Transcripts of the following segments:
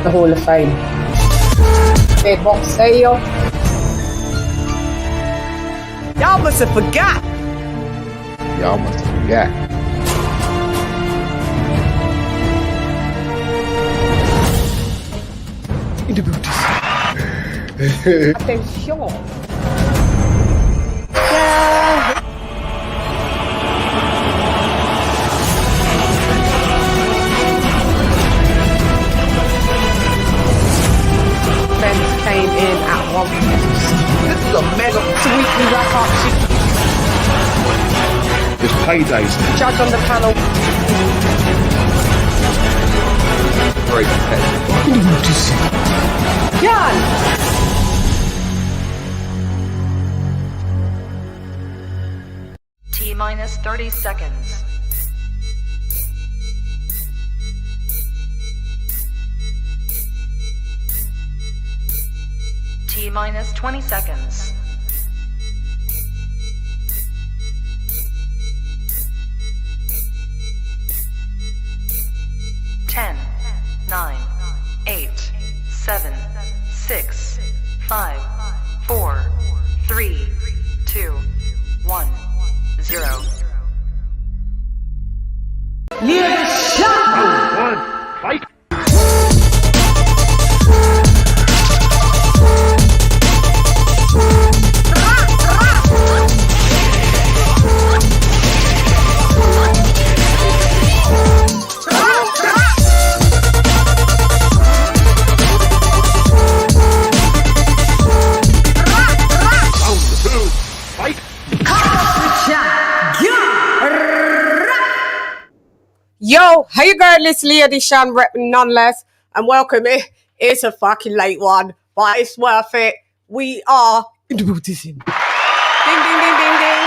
the Hall of Fame. Big boxeo. Y'all must have forgot. Y'all must have forgot. In the booties. Attention. Yeah. Ben came in at 1. This is a mega Weekly wrap up. It's paydays. Judge on the panel. Very competitive. Chann. T-minus 30 seconds. T-minus 20 seconds. Ten, 9, 8, 7, 6, 5, 4, 3, 2, 1, 0. One, fight. Yo, how you going? This Lady Chann rep nonetheless, and welcome. It's a fucking late one, but it's worth it. We are in the booties in. Ding ding ding ding ding.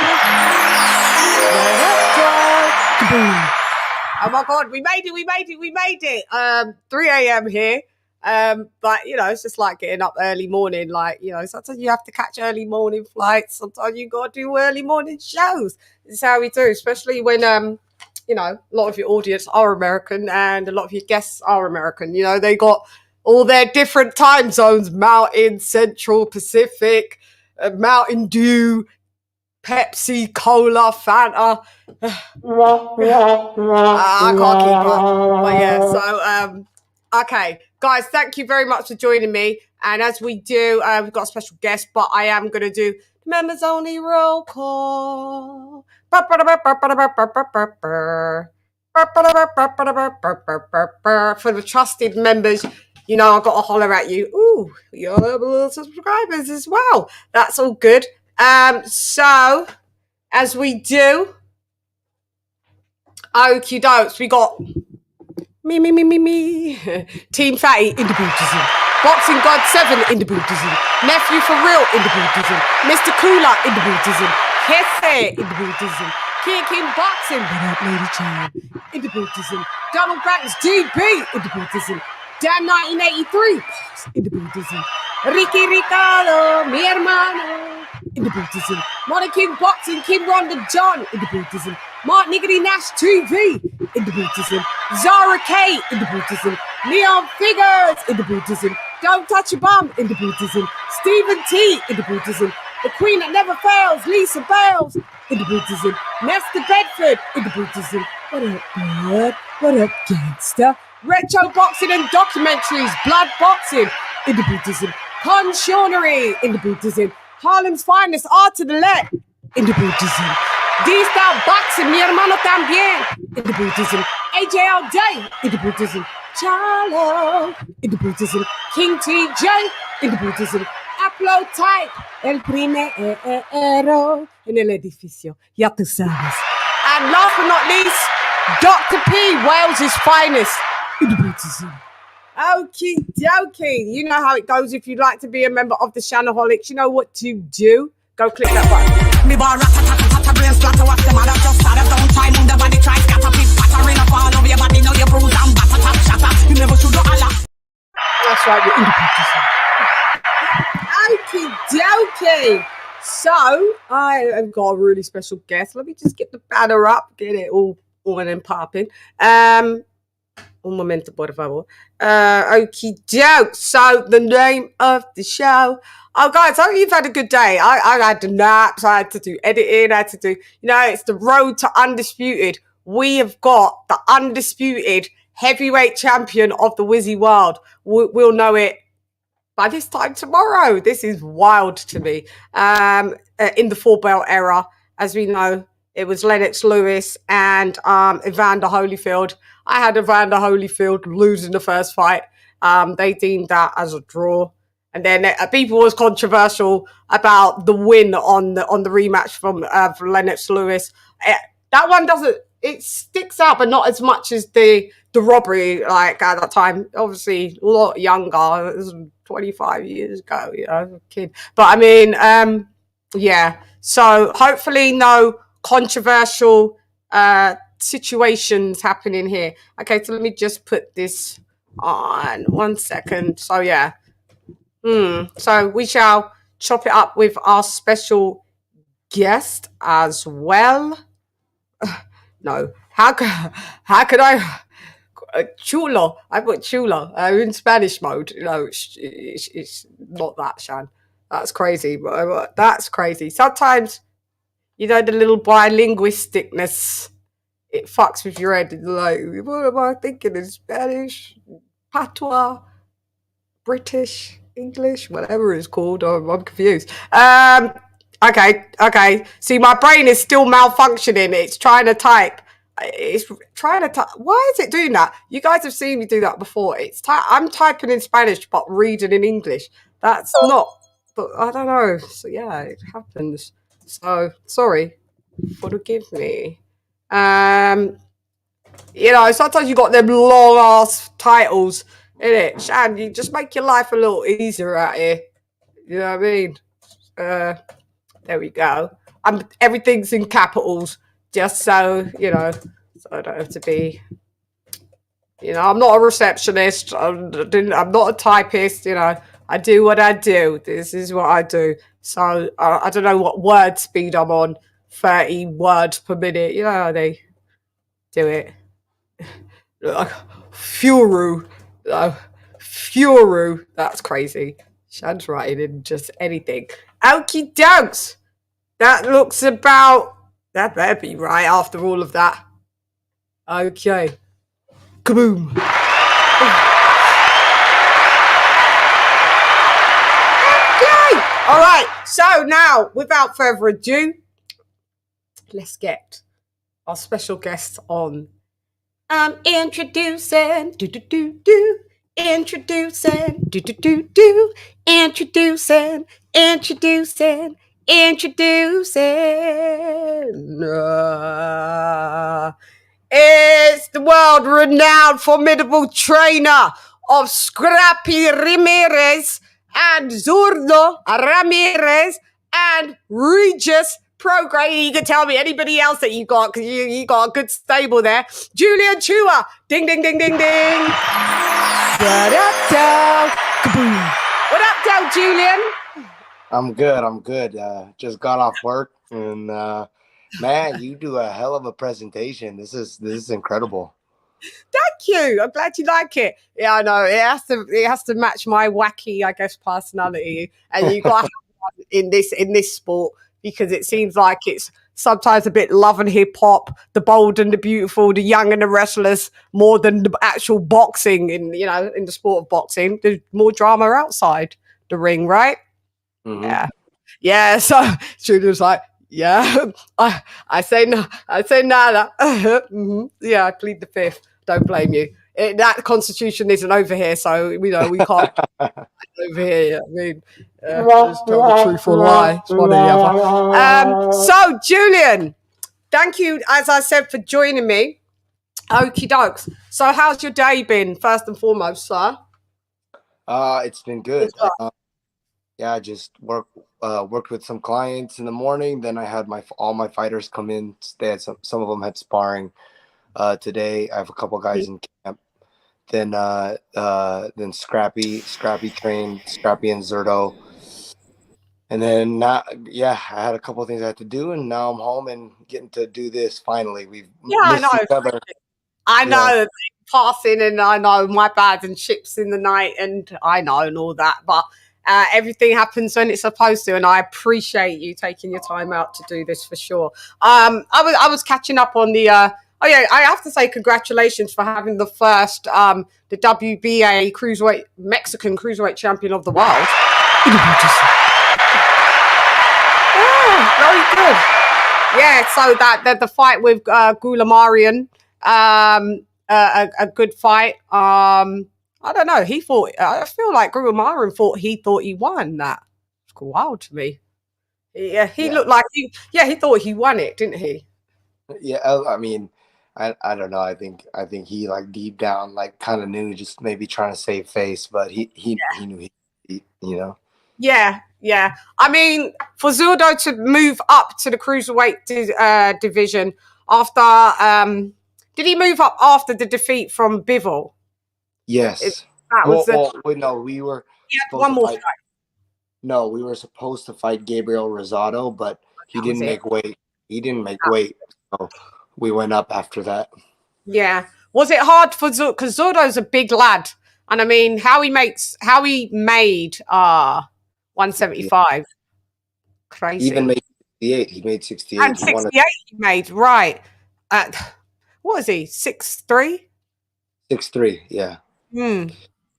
Oh my god, we made it. 3 a.m. here. But you know, it's just like getting up early morning. Like, you know, sometimes you have to catch early morning flights. Sometimes you gotta do early morning shows. This is how we do, especially when you know, a lot of your audience are American and a lot of your guests are American. You know, they got all their different time zones: Mountain, Central, Pacific, Mountain Dew, Pepsi, Cola, Fanta. I can't keep up. But yeah, so okay, guys, thank you very much for joining me. And as we do, we've got a special guest, but I am going to do members only roll call. For the trusted members, you know, I've got to holler at you. Ooh, you're subscribers as well. That's all good. So, as we do, okie dokes, we got me. Team Fatty in the Buddhism. Boxing God 7 in the Buddhism. Nephew for real in the Buddhism. Mr. Cooler in the Buddhism. Kese in the Buddhism. King Boxing. What up, Lady Chann? In the Buddhism. Donald Banks DB in the Buddhism. Dan 1983 in the Buddhism. Ricky Ricardo, mi hermano in the Buddhism. Money King Boxing, King Ronda John in the Buddhism. Mark Niggity Nash TV in the Buddhism. Zara K in the Buddhism. Leon Figures in the Buddhism. Don't Touch Your Bum in the Buddhism. Stephen T in the Buddhism. The Queen That Never Fails, Lisa Bales in the Buddhism. Nesta Bedford in the Buddhism. What up, bud? What up, gangster? Retro Boxing and Documentaries, Blood Boxing in the Buddhism. Conchonnery in the Buddhism. Harlem's Finest, Art to the Left in the Buddhism. D-Style Boxing, mi hermano también in the Buddhism. AJ All Day in the Buddhism. Charlo in the Buddhism. King TJ in the Buddhism. Upload Type, el primero en el edificio. Ya tú sabes. And last but not least, Dr. P, Wales' finest in the Buddhism. Okie dokie. You know how it goes. If you'd like to be a member of the Shannaholics, you know what to do. Go click that button. Me bar rat-a-tat-a-tat-a brain splatter. What's the matter? Just start. Don't try. Move the body. Try scatter. Flip pattern up all over your body. Now you bruise and batter. Tap shatter. You never should do a lot. That's right. You're in the Buddhism. Okie dokie. So, I have got a really special guest. Let me just get the banner up. Get it all on and popping. un momento, por favor. Okie doke. So the name of the show. Oh, guys, I hope you've had a good day. I had to naps. I had to do editing. I had to do, it's the road to undisputed. We have got the undisputed heavyweight champion of the Wizzy world. We'll know it by this time tomorrow. This is wild to me. In the four belt era, as we know, it was Lennox Lewis and Evander Holyfield. I had Evander Holyfield losing the first fight. They deemed that as a draw. And then people was controversial about the win on the rematch from Lennox Lewis. That one it sticks out, but not as much as the robbery. Like at that time, obviously a lot younger. It was 25 years ago, I was a kid. But I mean, yeah. So hopefully no controversial situations happening here. Okay, so let me just put this on 1 second. So yeah. So we shall chop it up with our special guest as well. No, how could I? Chula. I put chula in Spanish mode. It's not that, Chann. That's crazy. That's crazy. Sometimes, the little bilinguisticness, it fucks with your head. It's like, what am I thinking in Spanish? Patois? British? English? Whatever it's called. I'm confused. Okay. See, my brain is still malfunctioning. It's trying to type. Why is it doing that? You guys have seen me do that before. I'm typing in Spanish but reading in English. That's not. But I don't know. So yeah, it happens. So sorry. Forgive me. Sometimes you got them long ass titles, innit? Chann, you just make your life a little easier out here. You know what I mean? There we go. Everything's in capitals, just so so I don't have to be. I'm not a receptionist. I'm not a typist. I do what I do. This is what I do. So I don't know what word speed I'm on. 30 words per minute. You know how they do it. Like Furu. Furu. That's crazy. Chann's writing in just anything. Okie dokes. That looks about. That better be right after all of that. Okay. Kaboom. Okay. All right. So now, without further ado, let's get our special guest on. I'm introducing. Introducing. Introducing. It's the world-renowned, formidable trainer of Scrappy Ramirez and Zurdo Ramirez and Regis Prograis. You can tell me anybody else that you got, because you got a good stable there. JULIAN CHUA. Ding, ding, ding, ding, ding. What up, Del? Kaboom. What up, Del, Julian? I'm good. Just got off work, and man, you do a hell of a presentation. This is incredible. Thank you. I'm glad you like it. Yeah, I know. It has to match my wacky, I guess, personality. And you got to have one in this sport, because it seems like it's sometimes a bit love and hip hop, the bold and the beautiful, the young and the restless, more than the actual boxing. In the sport of boxing, there's more drama outside the ring, right? Mm-hmm. Yeah. So Julian's like, yeah, I say no. I say nada. Mm-hmm. Yeah, I plead the fifth. Don't blame you. That constitution isn't over here, so we can't over here. I mean, just tell the truth or lie. It's one or the other. So Julian, thank you, as I said, for joining me. Okie dokes. So how's your day been, first and foremost, sir? It's been good. I just worked with some clients in the morning. Then I had all my fighters come in. They had some of them had sparring today. I have a couple guys in camp. Then Scrappy trained Scrappy and Zurdo. And then I had a couple of things I had to do, and now I'm home and getting to do this finally. We've missed each other. I know. passing, and I know my bad and ships in the night, and I know and all that, but everything happens when it's supposed to, and I appreciate you taking your time out to do this for sure. I was catching up on the oh yeah, I have to say congratulations for having the first the WBA cruiserweight Mexican cruiserweight champion of the world. Yeah, very good. Yeah, so that the fight with Gulamarian, a good fight. I don't know. He thought. I feel like Gulamarian thought he won that. It's wild to me. Yeah, he looked like he thought he won it, didn't he? Yeah, I mean, I don't know. I think he like deep down like kind of knew, just maybe trying to save face, but he knew he you know. Yeah. I mean, for Zurdo to move up to the cruiserweight division after, did he move up after the defeat from Bivol? Yes. That was wait, no, we were one more fight. No, we were supposed to fight Gabriel Rosado, but he didn't make weight. He didn't make weight, so we went up after that. Yeah. Was it hard for Zurdo? Because Zurdo's a big lad, and I mean, how he made 175. Crazy. He even made 68. He made 68. And 68 he made, right. What was he? 6'3"? 6'3", yeah. Hmm.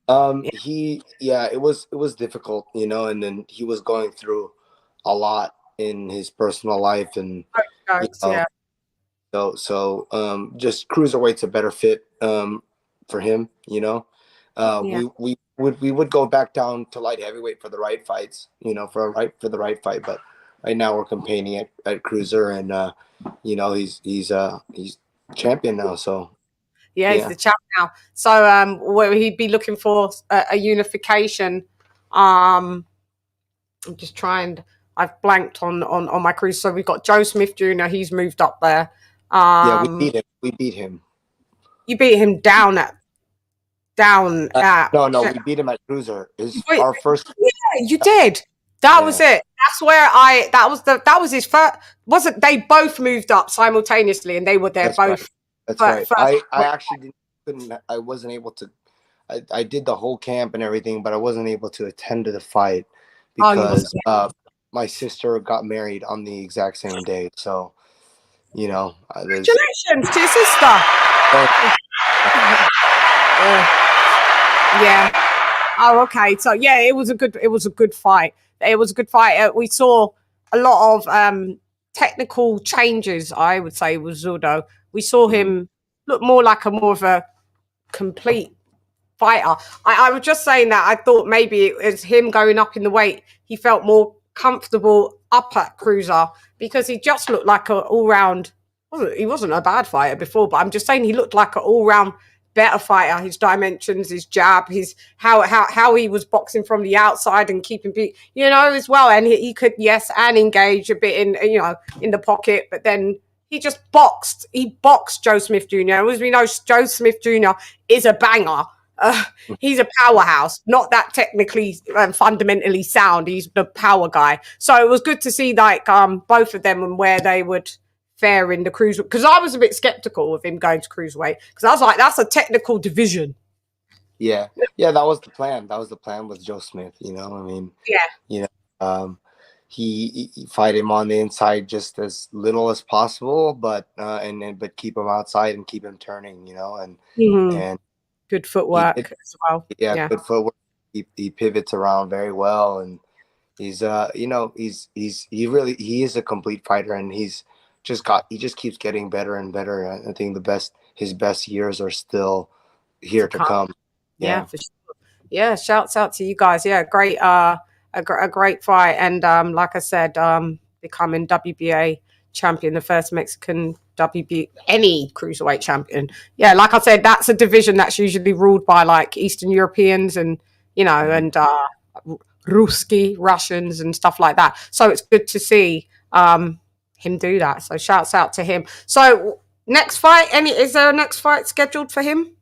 It was difficult, you know, and then he was going through a lot in his personal life, and just cruiserweight's a better fit for him, you know. We would go back down to light heavyweight for the right fights, you know, for the right fight, but right now we're competing at cruiser, and you know, he's champion now, so he's the champ now. So where he'd be looking for a unification. I'm just trying. I've blanked on my cruise. So we've got Joe Smith Jr. He's moved up there. We beat him. You beat him down at. No, we beat him at cruiser. Our first. Yeah, you did. That was it. That's where that was his first. Wasn't they both moved up simultaneously, and they were there both. Right. That's right. I actually couldn't. I wasn't able to. I did the whole camp and everything, but I wasn't able to attend to the fight because my sister got married on the exact same day. So, you know, congratulations to your sister. Yeah. Oh, okay. So yeah, it was a good fight. It was a good fight. We saw a lot of technical changes, I would say, with Zurdo. We saw him look more of a complete fighter. I was just saying that I thought maybe it was him going up in the weight. He felt more comfortable up at cruiser because he just looked like an all-round. He wasn't a bad fighter before, but I'm just saying he looked like an all-round better fighter. His dimensions, his jab, his how he was boxing from the outside and keeping you know, as well. And he could and engage a bit in, you know, in the pocket, but then he just boxed. He boxed Joe Smith Jr. As we know, Joe Smith Jr. is a banger. He's a powerhouse, not that technically fundamentally sound. He's the power guy. So it was good to see like both of them and where they would fare in the cruise, because I was a bit skeptical of him going to cruiserweight because I was like, that's a technical division. Yeah, that was the plan. That was the plan with Joe Smith. You know, I mean, you know, he fight him on the inside just as little as possible, but but keep him outside and keep him turning. You know, and good footwork as well. Yeah, good footwork. He pivots around very well, and he's you know, he is a complete fighter, and he just keeps getting better and better. I think his best years are still here to come. Yeah, for sure. Yeah, shouts out to you guys. Yeah, great, a great fight, and like I said, becoming WBA champion, the first Mexican any cruiserweight champion. Yeah, like I said, that's a division that's usually ruled by like Eastern Europeans and, you know, and Russians and stuff like that. So it's good to see him do that. So shouts out to him. So next fight, is there a next fight scheduled for him?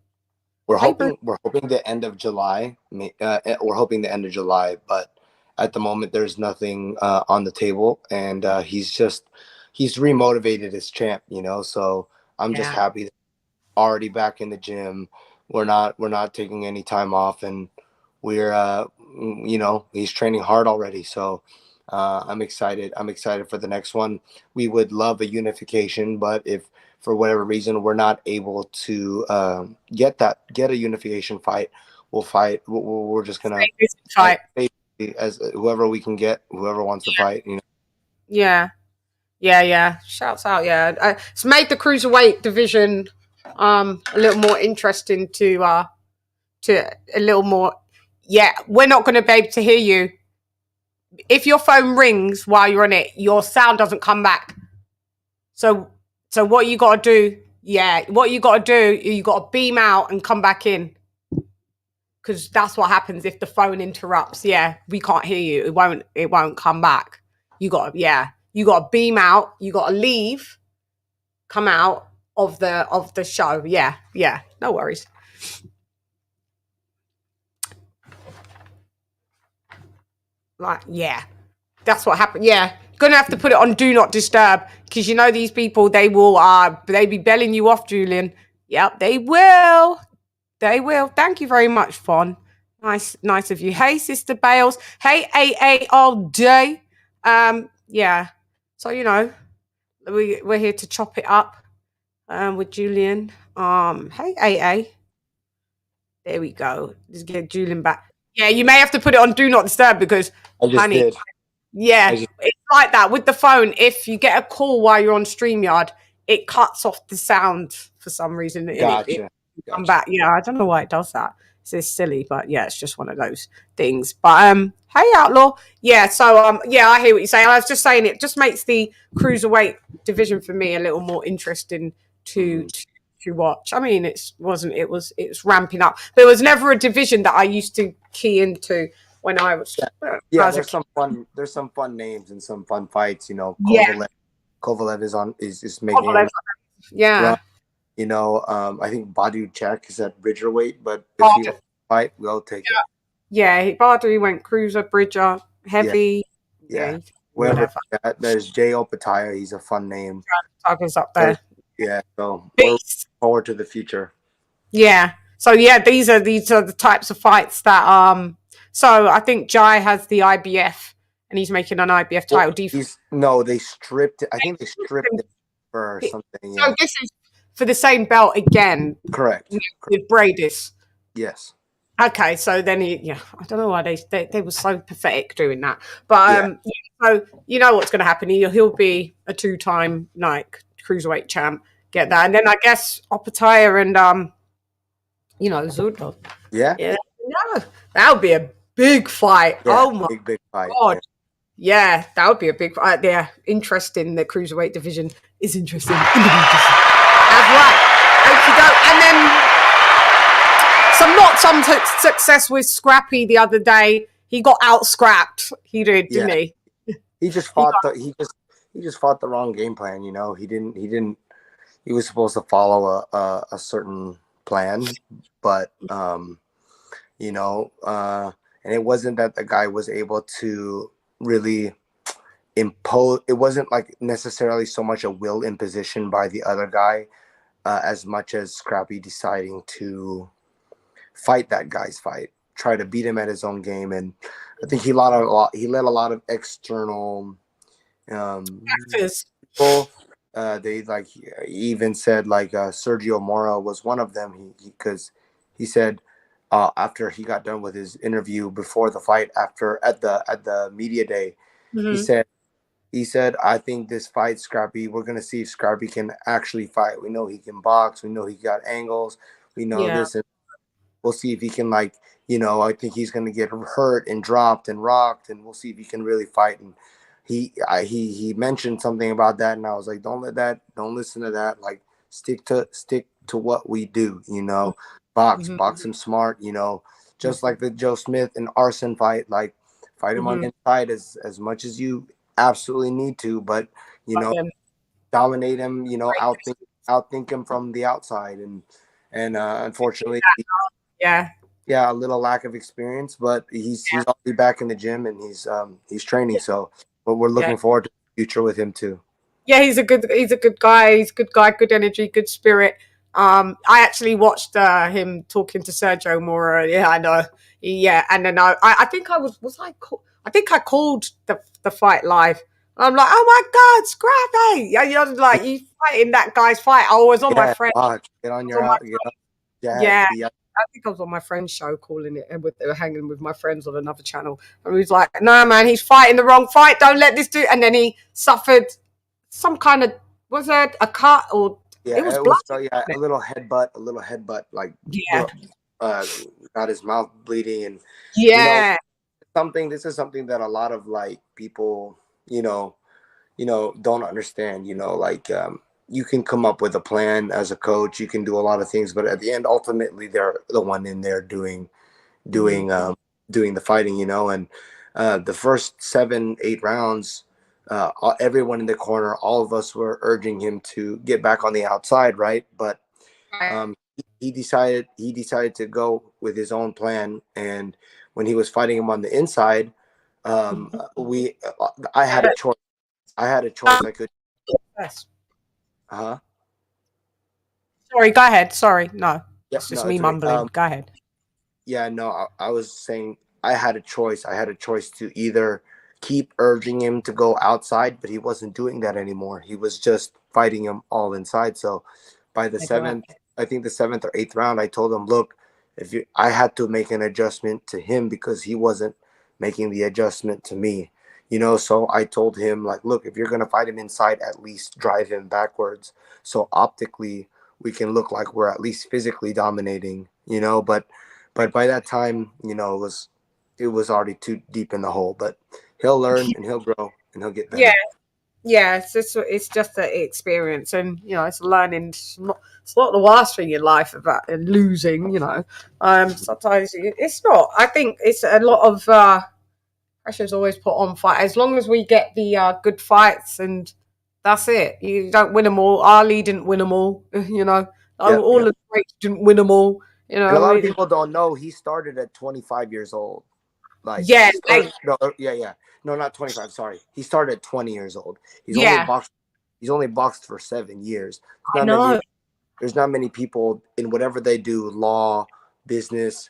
We're hoping the end of July. We're hoping the end of July, but at the moment there's nothing on the table, and he's remotivated as champ, you know. So I'm just happy already back in the gym. We're not taking any time off, and we're he's training hard already. So I'm excited. I'm excited for the next one. We would love a unification, but if for whatever reason we're not able to get a unification fight, we'll fight. We're just gonna Fight. as whoever we can get, whoever wants to fight. Yeah. Yeah. Shouts out. Yeah. It's made the cruiserweight division a little more interesting to a little more. Yeah, we're not going to be able to hear you. If your phone rings while you're on it, your sound doesn't come back. So what you got to do? Yeah, what you got to do? You got to beam out and come back in, because that's what happens if the phone interrupts. Yeah, we can't hear you. It won't come back. You got to beam out. You got to leave. Come out of the show. Yeah. No worries. Like, yeah, that's what happened. Yeah, gonna have to put it on do not disturb, because you know these people, they be belling you off, Julian. Yep, they will. Thank you very much, Fawn. Nice of you. Hey, Sister Bales. Hey, AA all day. Yeah. So we're here to chop it up with Julian. Hey, AA. There we go. Just get Julian back. Yeah, you may have to put it on do not disturb, because I just honey, did. yeah, it's like that with the phone. If you get a call while you're on StreamYard, it cuts off the sound for some reason. Gotcha. Come back. Yeah, I don't know why it does that. It's silly, but yeah, it's just one of those things. But hey, Outlaw. Yeah, so yeah, I hear what you're saying. I was just saying it just makes the cruiserweight division for me a little more interesting to watch. I mean, it was ramping up. There was never a division that I used to key into when I was. Yeah, there's some fun names and some fun fights. Kovalev is making. Kovalev, yeah. Run. I think Badu Jack is at bridger weight, but if he wants to fight, we'll take it. Yeah, Badu went cruiser, bridger, heavy. Yeah. Wherever there's J.O. Pataya, he's a fun name. Tucker's up there. Yeah, so we're looking forward to the future. Yeah. So yeah, these are the types of fights that so I think Jai has the IBF and he's making an IBF title defense. They stripped it. I think they stripped it for something. So this is for the same belt again. Correct. With Bradis. Yes. Okay, so then I don't know why they were so pathetic doing that. But so you know what's gonna happen. He'll be a 2-time cruiserweight champ. Get that. And then I guess Opataya and Zurdo. Yeah. That would be a big fight. Yeah, oh my big fight. God. Yeah, that would be a big fight. Yeah, interesting. The cruiserweight division is interesting. That's right. And then some success with Scrappy the other day. He got out scrapped. He did, didn't he? He just fought he just fought the wrong game plan. He was supposed to follow a certain plan, but and it wasn't that the guy was able to really impose. It wasn't like necessarily so much a will imposition by the other guy, as much as Scrappy deciding to fight that guy's fight, try to beat him at his own game, and I think he let a lot of external factors. People. They he even said Sergio Mora was one of them. Because he said after he got done with his interview before the fight, at the media day, he said, I think this fight, Scrappy, we're gonna see if Scrappy can actually fight. We know he can box. We know he got angles. We know this, and we'll see if he can I think he's gonna get hurt and dropped and rocked, and we'll see if he can really fight. And he mentioned something about that, and I was like, don't listen to that. Stick to what we do, box him smart, just like the Joe Smith and Arson fight, fight him on the inside as much as you absolutely need to, but dominate him, outthink him from the outside, and unfortunately, a little lack of experience, but he's already back in the gym and he's training, so. But we're looking forward to the future with him too. Yeah, he's a good guy. He's a good guy, good energy, good spirit. I actually watched him talking to Sergio Mora. Yeah, I know. Yeah, and then I think I think I called the fight live. I'm like, oh my God, Scrappy! Yeah, you're like you fighting that guy's fight. I was on my Yeah, friend. fuck. Get on Was your on my out. Get on. Yeah, yeah. be I think I was on my friend's show calling it, and they were hanging with my friends on another channel. And he was like, "No, man, he's fighting the wrong fight. Don't let this do." And then he suffered some kind of was it a cut or it was yeah. It was bloody. yeah, Wasn't a little headbutt, like it? Yeah, uh, got his mouth bleeding, and you know yeah. something. This is something that a lot of like people, don't understand. Like you can come up with a plan as a coach, you can do a lot of things, but at the end, ultimately, they're the one in there Mm. doing doing the fighting. And the first 7-8 rounds, everyone in the corner, all of us were urging him to get back on the outside, right? But um, he decided to go with his own plan, and when he was fighting him on the inside, we I had a choice. I had a choice. I could, Yes. huh? Sorry, go ahead. Sorry, no, Yep. it's just No, me it's okay. mumbling. Go ahead. Yeah, no, I was saying I had a choice. I had a choice to either keep urging him to go outside, but he wasn't doing that anymore. He was just fighting him all inside. So by the seventh, I think the 7th or 8th round, I told him, look, I had to make an adjustment to him because he wasn't making the adjustment to me. So I told him, like, look, if you're gonna fight him inside, at least drive him backwards. So optically we can look like we're at least physically dominating. But by that time, it was already too deep in the hole. But he'll learn and he'll grow and he'll get Yeah, better. yeah. It's just the experience, and it's learning. It's not the worst thing in life about losing. Sometimes it's not. I think it's a lot of pressure's always put on fight. As long as we get the good fights, and that's it. You don't win them all. Ali didn't win them all. Yep, All yep. the greats didn't win them all. And a lot of people don't know he started at 25 years old. Like Yeah, he started. No, yeah, yeah. No, not 25. Sorry, he started at 20 years old. He's only yeah. boxed. He's only boxed for 7 years. I know. There's not many people in whatever they do, law, business,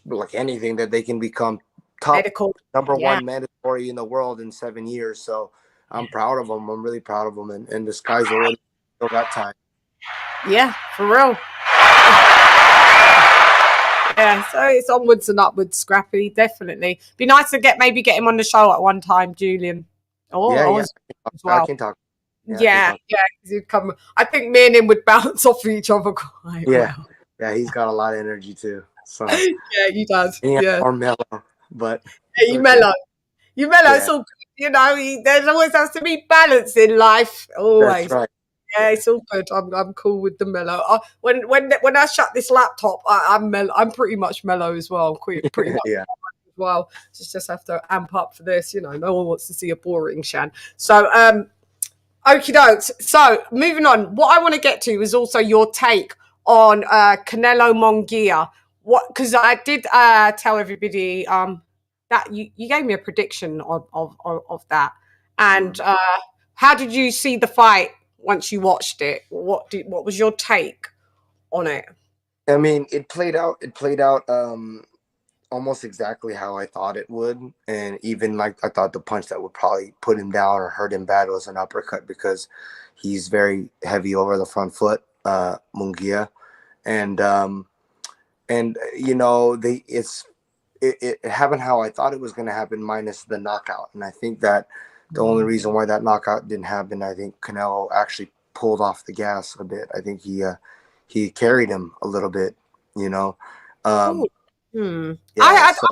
like anything, that they can become top Medical. number Yeah, one mandatory in the world in 7 years. So I'm proud of him. I'm really proud of him. And the sky's the limit. Still got time. yeah, for real. Yeah, so it's onwards and upwards, Scrappy. Definitely, be nice to maybe get him on the show at one time, Julian. Yeah, Oh, yeah. as I well. can talk. Yeah, I can Yeah, talk. yeah. 'Cause he'd come. I think me and him would bounce off each other quite Yeah, well. yeah. He's got a lot of energy too. So Yeah, he does. yeah, Yeah, or mellow, but yeah it's you okay. mellow. You mellow. Yeah, It's all good. There's always has to be balance in life. that's Always. right. Yeah, Yeah, it's all good. I'm cool with the mellow. When I shut this laptop, I'm mellow. I'm pretty much mellow as well. Pretty much yeah. as well. Just have to amp up for this. No one wants to see a boring Shan. So okie dokes. So moving on. What I want to get to is also your take on Canelo Mongia. Because I did tell everybody that you gave me a prediction of that. And Mm. how did you see the fight once you watched it? What was your take on it? I mean, it played out. It played out almost exactly how I thought it would, and even like I thought the punch that would probably put him down or hurt him bad was an uppercut because he's very heavy over the front foot, Mungia, and it happened how I thought it was going to happen minus the knockout. And I think that the only reason why that knockout didn't happen, I think Canelo actually pulled off the gas a bit. I think he carried him a little bit, you know. Ooh. Um, yeah, I so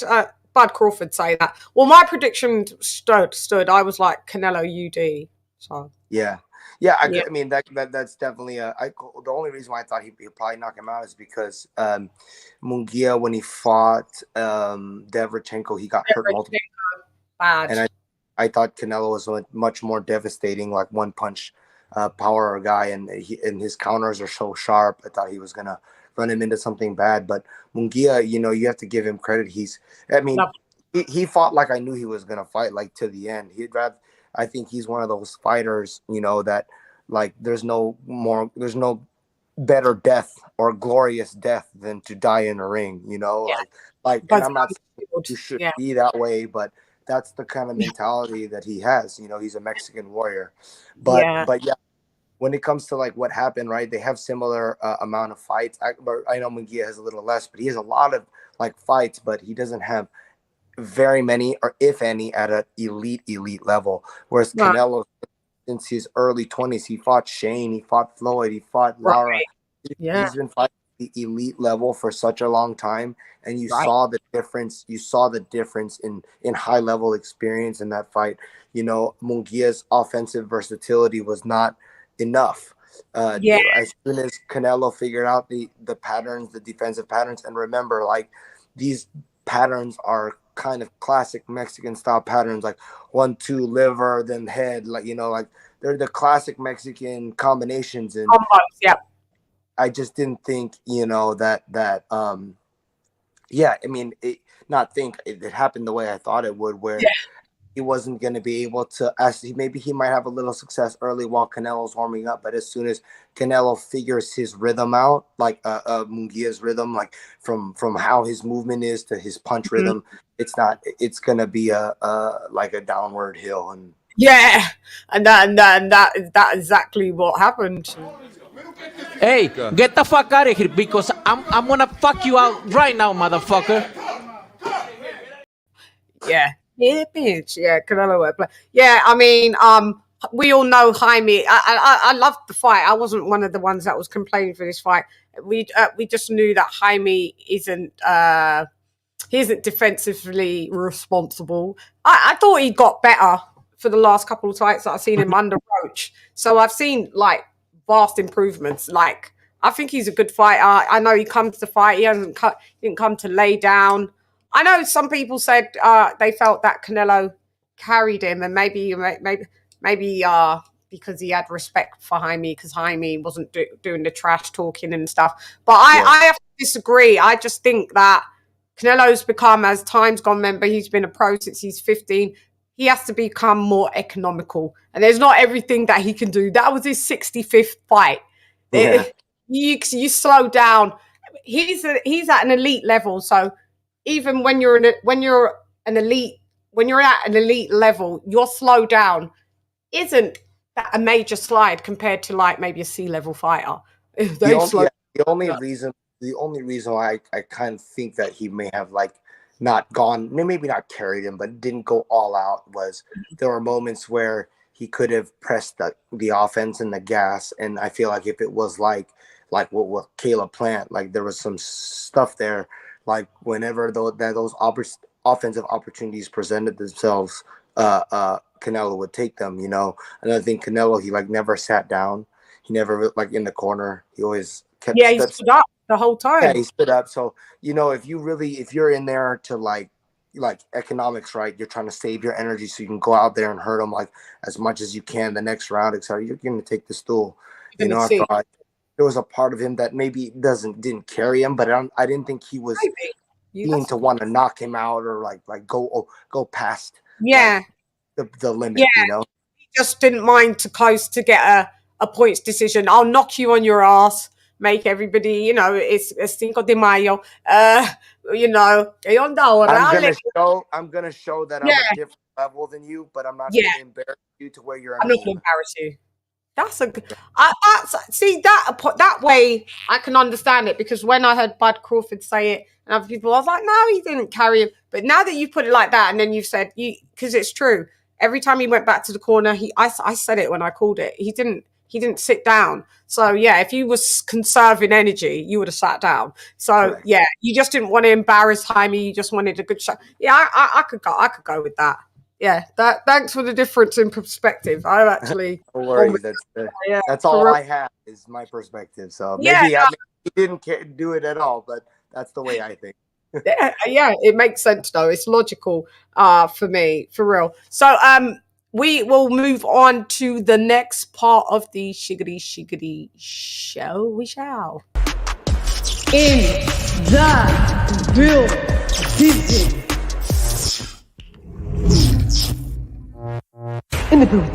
heard Bud Crawford say that. Well, my prediction stood. I was like Canelo UD. So yeah. Yeah, yeah, I mean that's definitely the only reason why I thought he'd probably knock him out is because Mungia, when he fought Devrchenko, he got hurt multiple, bad. and I thought Canelo was a much more devastating, like one punch power guy, and his counters are so sharp. I thought he was gonna run him into something bad, but Mungia, you have to give him credit. I mean, Love. he fought like I knew he was gonna fight, like to the end. I think he's one of those fighters, that like there's no better death or glorious death than to die in a ring, you know, like, and I'm not saying you should be that way, but that's the kind of mentality that he has. You know, he's a Mexican warrior, but yeah, when it comes to like what happened, right? They have similar amount of fights. I know Munguia has a little less, but he has a lot of like fights, but he doesn't have very many, or if any, at an elite level. Whereas Canelo, since his early 20s, he fought Shane, he fought Floyd, he fought Lara. He's been fighting the elite level for such a long time, and you saw the difference. You saw the difference in high level experience in that fight. You know, Munguia's offensive versatility was not enough. As soon as Canelo figured out the patterns, the defensive patterns, and remember, like, these patterns are kind of classic Mexican style patterns, like 1-2 liver, then head, like, you know, like they're the classic Mexican combinations. And I just didn't think, you know, that I mean, it happened the way I thought it would, where he wasn't going to be able to, maybe he might have a little success early while Canelo's warming up, but as soon as Canelo figures his rhythm out, like Munguia's rhythm, like from how his movement is to his punch rhythm, it's going to be like a downward hill. And and that exactly what happened. Hey, get the fuck out of here, because I'm gonna fuck you out right now, motherfucker. Bitch. Canelo. I mean, we all know Jaime. I loved the fight. I wasn't one of the ones that was complaining for this fight. We just knew that Jaime isn't defensively responsible. I thought he got better for the last couple of fights that I've seen him under Roach. So I've seen like vast improvements. Like, I think he's a good fighter. I know he comes to fight. He didn't come to lay down. I know some people said they felt that Canelo carried him, and maybe because he had respect for Jaime, because Jaime wasn't doing the trash talking and stuff. But I have to disagree. I just think that Canelo's become, as time's gone, remember, he's been a pro since he's 15. He has to become more economical, and there's not everything that he can do. That was his 65th fight. You slow down. He's at an elite level, so even when you're at an elite level, your slow down isn't a major slide compared to like maybe a C-level fighter. The only reason why I kind of think that he may have like not gone, maybe not carried him, but didn't go all out, was there were moments where he could have pressed the offense and the gas. And I feel like if it was like what with Caleb Plant, like there was some stuff there. Like whenever those offensive opportunities presented themselves, Canelo would take them, you know. And I think Canelo, he like never sat down. He never in the corner. He always kept he stood up the whole time. Yeah, he stood up. So, you know, if you're in there to like economics, right? You're trying to save your energy so you can go out there and hurt him like as much as you can the next round, etc. You're going to take the stool. You know, I thought there was a part of him that maybe didn't carry him, but I didn't think he was being to want to knock him out or like go past the limit. You know, he just didn't mind to close to get a points decision. I'll knock you on your ass, make everybody, you know, it's Cinco de Mayo. You know, I'm gonna show that I'm a different level than you, but I'm not gonna embarrass you to where you're. I'm not gonna embarrass you. That's a good. That way I can understand it, because when I heard Bud Crawford say it and other people, I was like, no, he didn't carry him. But now that you put it like that, and then you've said because it's true. Every time he went back to the corner, I said it when I called it. He didn't sit down. So yeah, if you was conserving energy, you would have sat down. So you just didn't want to embarrass Jaime. You just wanted a good shot. Yeah, I could go with that. Yeah, thanks for the difference in perspective. I'm actually don't worry, that's all I have is my perspective. So maybe he didn't do it at all, but that's the way I think. yeah, it makes sense though. It's logical for me, for real. So we will move on to the next part of the shiggity show. We shall. In the building. In the building.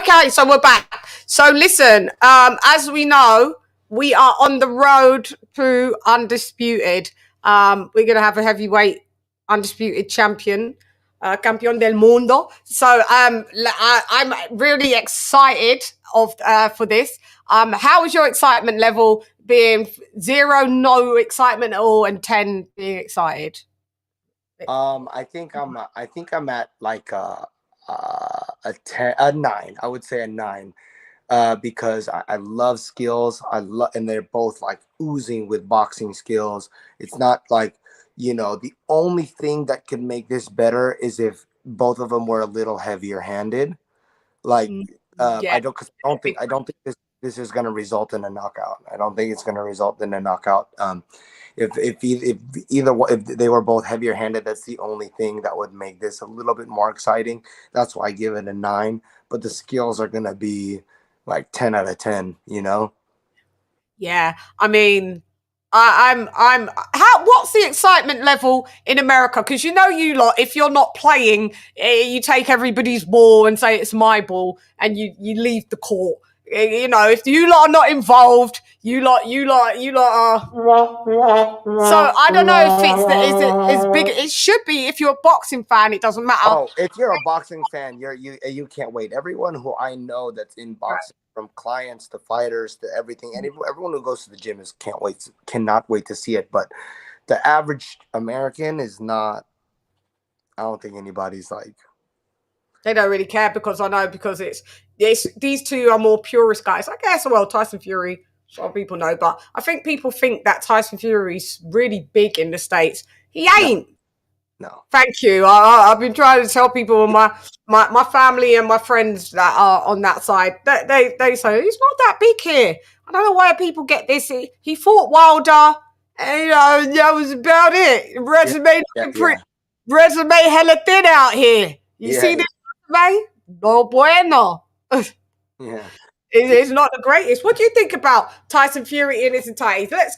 Okay, so we're back. So listen, as we know, we are on the road to undisputed. We're gonna have a heavyweight undisputed champion, campeón del mundo. So I'm really excited for this. How is your excitement level? Being 0, no excitement at all, and 10 being excited. I think I'm at like a 10, a 9. I would say a 9. Because I love skills. And they're both like oozing with boxing skills. It's not like, the only thing that could make this better is if both of them were a little heavier handed. Like, Yeah. I don't think this is going to result in a knockout. I don't think it's going to result in a knockout. If they were both heavier handed, that's the only thing that would make this a little bit more exciting. That's why I give it a 9. But the skills are going to be like 10 out of 10, Yeah, I mean, what's the excitement level in America? Because you lot, if you're not playing, you take everybody's ball and say it's my ball, and you leave the court. If you lot are not involved, you lot are. So I don't know if is it as big. It should be. If you're a boxing fan, it doesn't matter. Oh, if you're a boxing fan, you can't wait. Everyone who I know that's in boxing, from clients to fighters to everything, and everyone who goes to the gym cannot wait to see it. But the average American is not. I don't think anybody's like. They don't really care because it's these two are more purist guys. I guess, well, Tyson Fury, some people know, but I think people think that Tyson Fury's really big in the States. He ain't. No. Thank you. I've been trying to tell people, my family and my friends that are on that side, they say he's not that big here. I don't know why people get this. He fought Wilder, and that was about it. Resume hella thin out here. You see this resume? No bueno. Yeah. It's not the greatest. What do you think about Tyson Fury in his entirety? Let's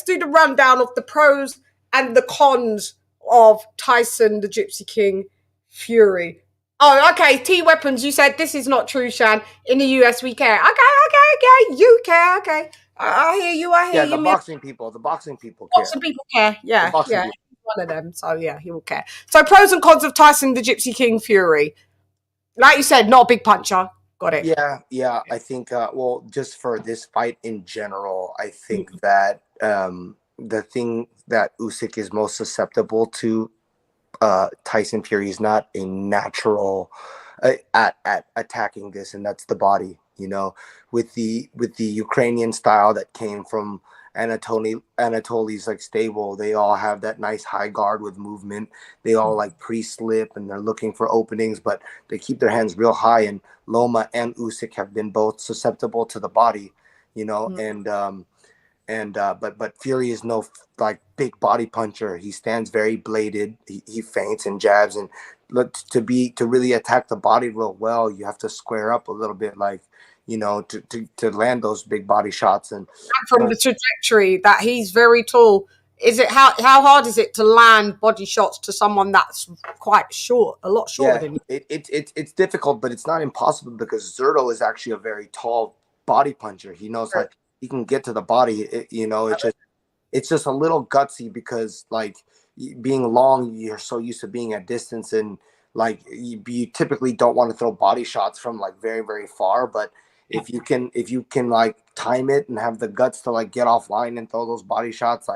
do the rundown of the pros and the cons of Tyson, the Gypsy King, Fury. Oh, okay. T-Weapons, you said this is not true, Chann. In the US, we care. Okay. You care. Okay. I hear you. Yeah, the boxing people care. Boxing people care. Yeah. People. One of them. So, yeah, he will care. So, pros and cons of Tyson, the Gypsy King, Fury. Like you said, not a big puncher. Got it. Yeah. I think, just for this fight in general, I think that the thing that Usyk is most susceptible to, Tyson Fury is not a natural at attacking this, and that's the body. With the Ukrainian style that came from Anatoly's like stable, they all have that nice high guard with movement. They all like pre-slip and they're looking for openings, but they keep their hands real high. And Loma and Usyk have been both susceptible to the body, but Fury is no like big body puncher. He stands very bladed. He feints and jabs, and to really attack the body real well, you have to square up a little bit, like to land those big body shots. And from the trajectory that he's very tall, is it how hard is it to land body shots to someone that's quite short, a lot shorter than you? It's difficult, but it's not impossible because Zurdo is actually a very tall body puncher. He knows like he can get to the body. It's just a little gutsy because like being long, you're so used to being at distance, and like you typically don't want to throw body shots from like very, very far. But if you can like time it and have the guts to like get offline and throw those body shots,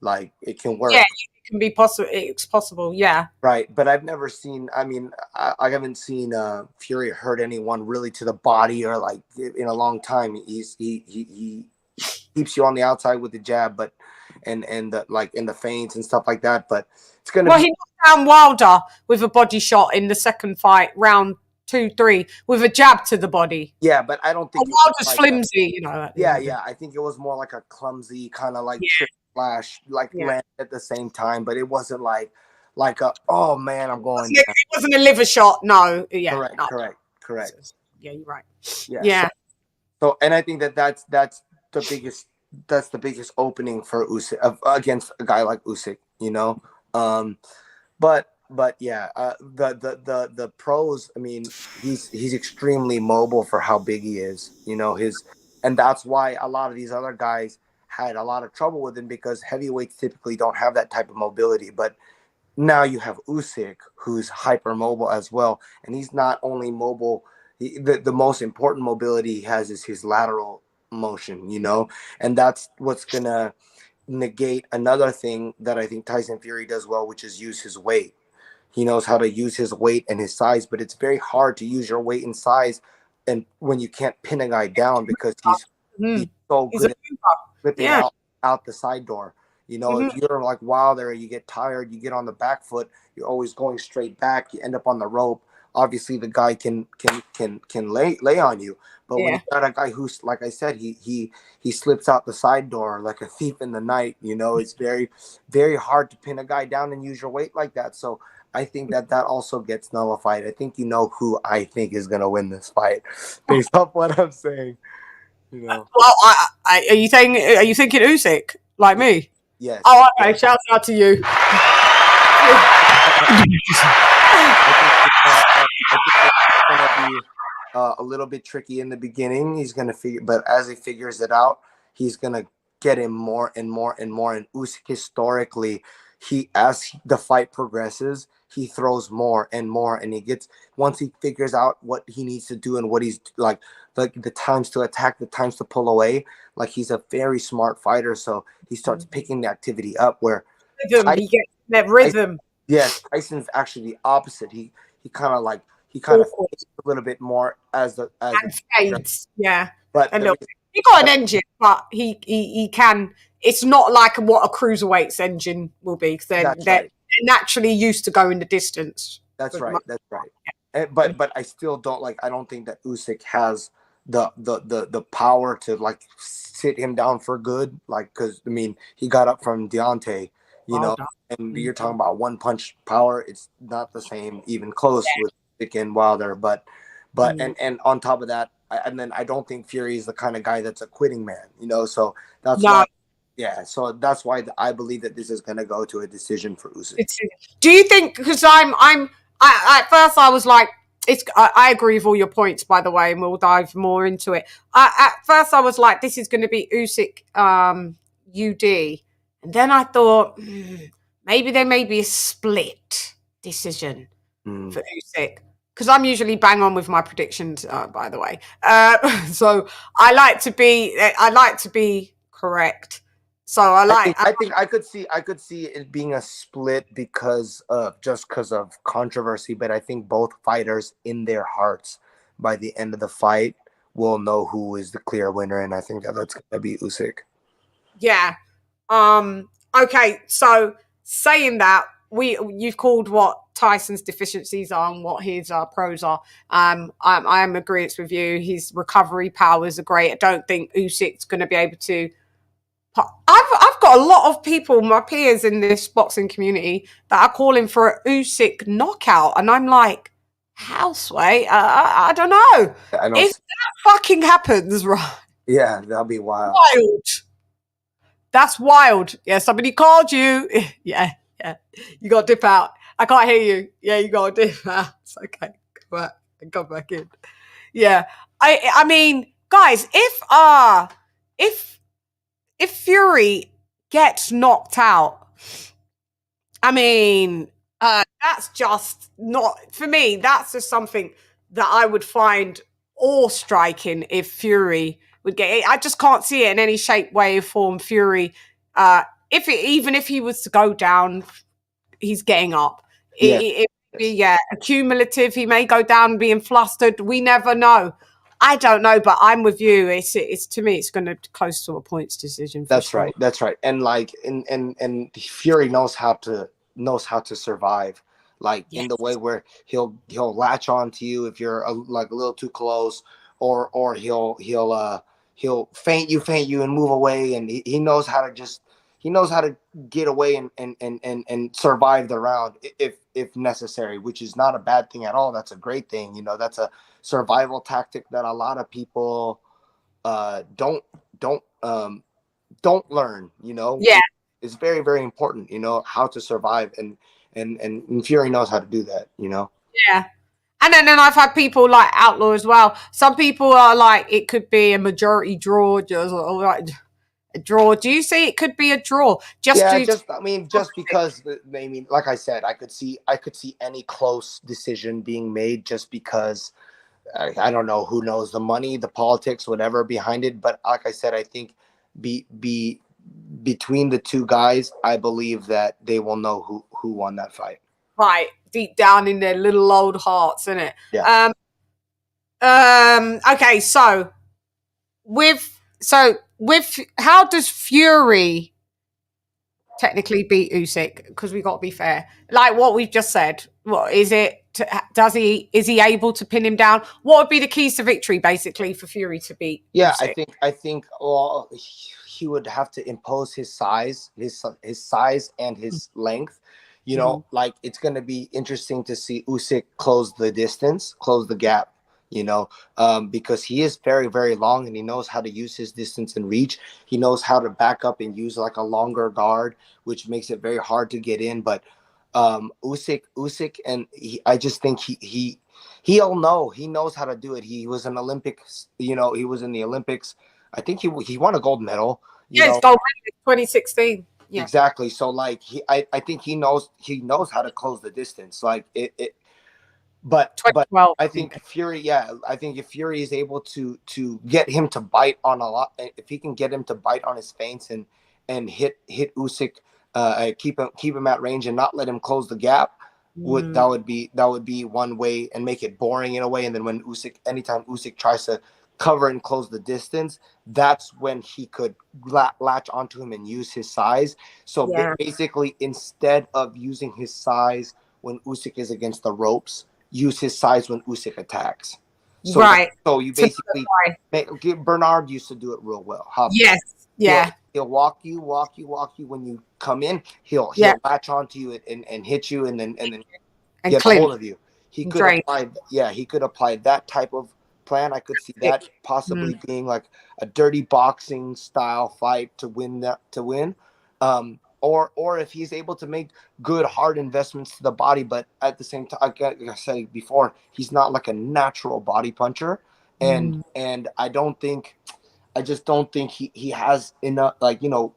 like it can work. Yeah, it can be possible. It's possible. Yeah. Right. But I've never seen, I haven't seen Fury hurt anyone really to the body or like in a long time. He keeps you on the outside with the jab, but and the, like in the feints and stuff like that. But it's gonna. Well, he knocked down Wilder with a body shot in the second fight, round 2, 3, with a jab to the body. Yeah, but I don't think Wilder's like flimsy, Yeah. I think it was more like a clumsy kind of like trick flash, like land at the same time, but it wasn't like a oh man, I'm going. It wasn't a liver shot. No. Yeah. Correct. Yeah, you're right. Yeah. So and I think that's the biggest opening for Usyk against a guy like Usyk, but but yeah, the pros. I mean, he's extremely mobile for how big he is. You know his, and that's why a lot of these other guys had a lot of trouble with him because heavyweights typically don't have that type of mobility. But now you have Usyk, who's hyper mobile as well, and he's not only mobile. The most important mobility he has is his lateral motion. You know, and that's what's gonna negate another thing that I think Tyson Fury does well, which is use his weight. He knows how to use his weight and his size, but it's very hard to use your weight and size and when you can't pin a guy down because he's so He's a good at mover. flipping Yeah. out the side door. You know, if you're like Wilder, you get tired, you get on the back foot, you're always going straight back, you end up on the rope. Obviously, the guy can lay on you, but when Yeah. you got a guy who's like I said, he slips out the side door like a thief in the night. You know, it's very hard to pin a guy down and use your weight like that. So I think that also gets nullified. I think you know who I think is gonna win this fight based off what I'm saying. You know. Well, are you saying? Are you thinking Usyk like me? Yes. Oh, okay. Shouts out to you. I think it's gonna be a little bit tricky in the beginning. He's gonna figure, but as he figures it out, he's gonna get him more and more and more. And Usyk historically, as the fight progresses, he throws more and more, and he gets once he figures out what he needs to do and what he's like the times to attack, the times to pull away. Like he's a very smart fighter, so he starts picking the activity up where Rhythm. He gets that rhythm. yes, Tyson's actually the opposite. He kind of fades a little bit more as And fades. Yeah. but A little bit. He got an engine, but he can. It's not like what a cruiserweight's engine will be because they're naturally used to going the distance. That's right. That's right. But I still don't like. I don't think that Usyk has the power to like sit him down for good. Like because I mean he got up from Deontay, you know, and you're talking about one punch power. It's not the same, even close with Usyk and Wilder. But and on top of that, and then I don't think Fury is the kind of guy that's a quitting man. You know, so that's why. Yeah, so that's why I believe that this is going to go to a decision for Usyk. Do you think? Because at first I was like, I agree with all your points, by the way, and we'll dive more into it. At first I was like, this is going to be Usyk, UD, and then I thought maybe there may be a split decision for Usyk. Because I'm usually bang on with my predictions, by the way. So I like to be correct. So I think I could see it being a split because of controversy, but I think both fighters in their hearts by the end of the fight will know who is the clear winner, and I think that's gonna be Usyk. Yeah. Okay. So saying that, you've called what Tyson's deficiencies are and what his pros are. I am in agreement with you. His recovery powers are great. I don't think Usyk's going to be able to. I've got a lot of people, my peers in this boxing community, that are calling for an Usyk knockout, and I'm like, houseway. I don't know. If that fucking happens, right? Yeah, that'll be wild. That's wild. Yeah, somebody called you. Yeah. You got to dip out. I can't hear you. Yeah, you got to dip out. It's okay. Come back in. Yeah. I mean, guys, if Fury gets knocked out, I mean, that's just not for me. That's just something that I would find awe-striking if Fury would get it. I just can't see it in any shape, way, or form. Fury, even if he was to go down, he's getting up. It would be accumulative. He may go down being flustered. We never know. I don't know, but I'm with you. It's to me, it's going to close to a points decision. That's right. That's right. And like, and Fury knows how to survive. Like in the way where he'll latch on to you if you're like a little too close, or he'll feint you and move away, and he knows how to get away and survive the round if necessary, which is not a bad thing at all. That's a great thing. You know, that's a survival tactic that a lot of people don't learn. You know, it's very, very important. You know, how to survive, and and Fury knows how to do that, you know. Yeah. And then I've had people like Outlaw as well. Some people are like, it could be a majority draw, just or like a draw. Do you see it could be a draw? Just Yeah, due to just because I mean, like I said, I could see any close decision being made just because I don't know, who knows the money, the politics, whatever behind it. But like I said, I think between the two guys, I believe that they will know who won that fight. right deep down in their little old hearts, isn't it? Yeah. Okay, so with how does Fury technically beat Usyk? Because we got to be fair, like what we've just said. What is it? Is he able to pin him down? What would be the keys to victory, basically, for Fury to beat Usyk? I think well, he would have to impose his size, his size and his length. You know, like it's going to be interesting to see Usyk close the distance, close the gap. You know, because he is very, very long and he knows how to use his distance and reach. He knows how to back up and use like a longer guard, which makes it very hard to get in. But Usyk, and I just think he'll know. He knows how to do it. He was an Olympics. You know, he was in the Olympics. I think he won a gold medal. Yeah, it's gold medal 2016. Yeah, exactly. So like I think he knows how to close the distance. Like it. But I think Fury, yeah, I think if Fury is able to get him to bite on a lot, if he can get him to bite on his feints and hit Usyk, keep him at range and not let him close the gap, that would be one way, and make it boring in a way. And then when anytime Usyk tries to cover and close the distance, that's when he could latch onto him and use his size. So basically, instead of using his size when Usyk is against the ropes, use his size when Usyk attacks. So, so you basically Bernard used to do it real well. Yes. Yeah. He'll walk you when you come in. He'll latch onto you and hit you and then get a hold of you. He could apply that type of plan. I could see that possibly being like a dirty boxing style fight to win. Or if he's able to make good hard investments to the body, but at the same time, like I said before, he's not like a natural body puncher, and I just don't think he has enough. Like, you know,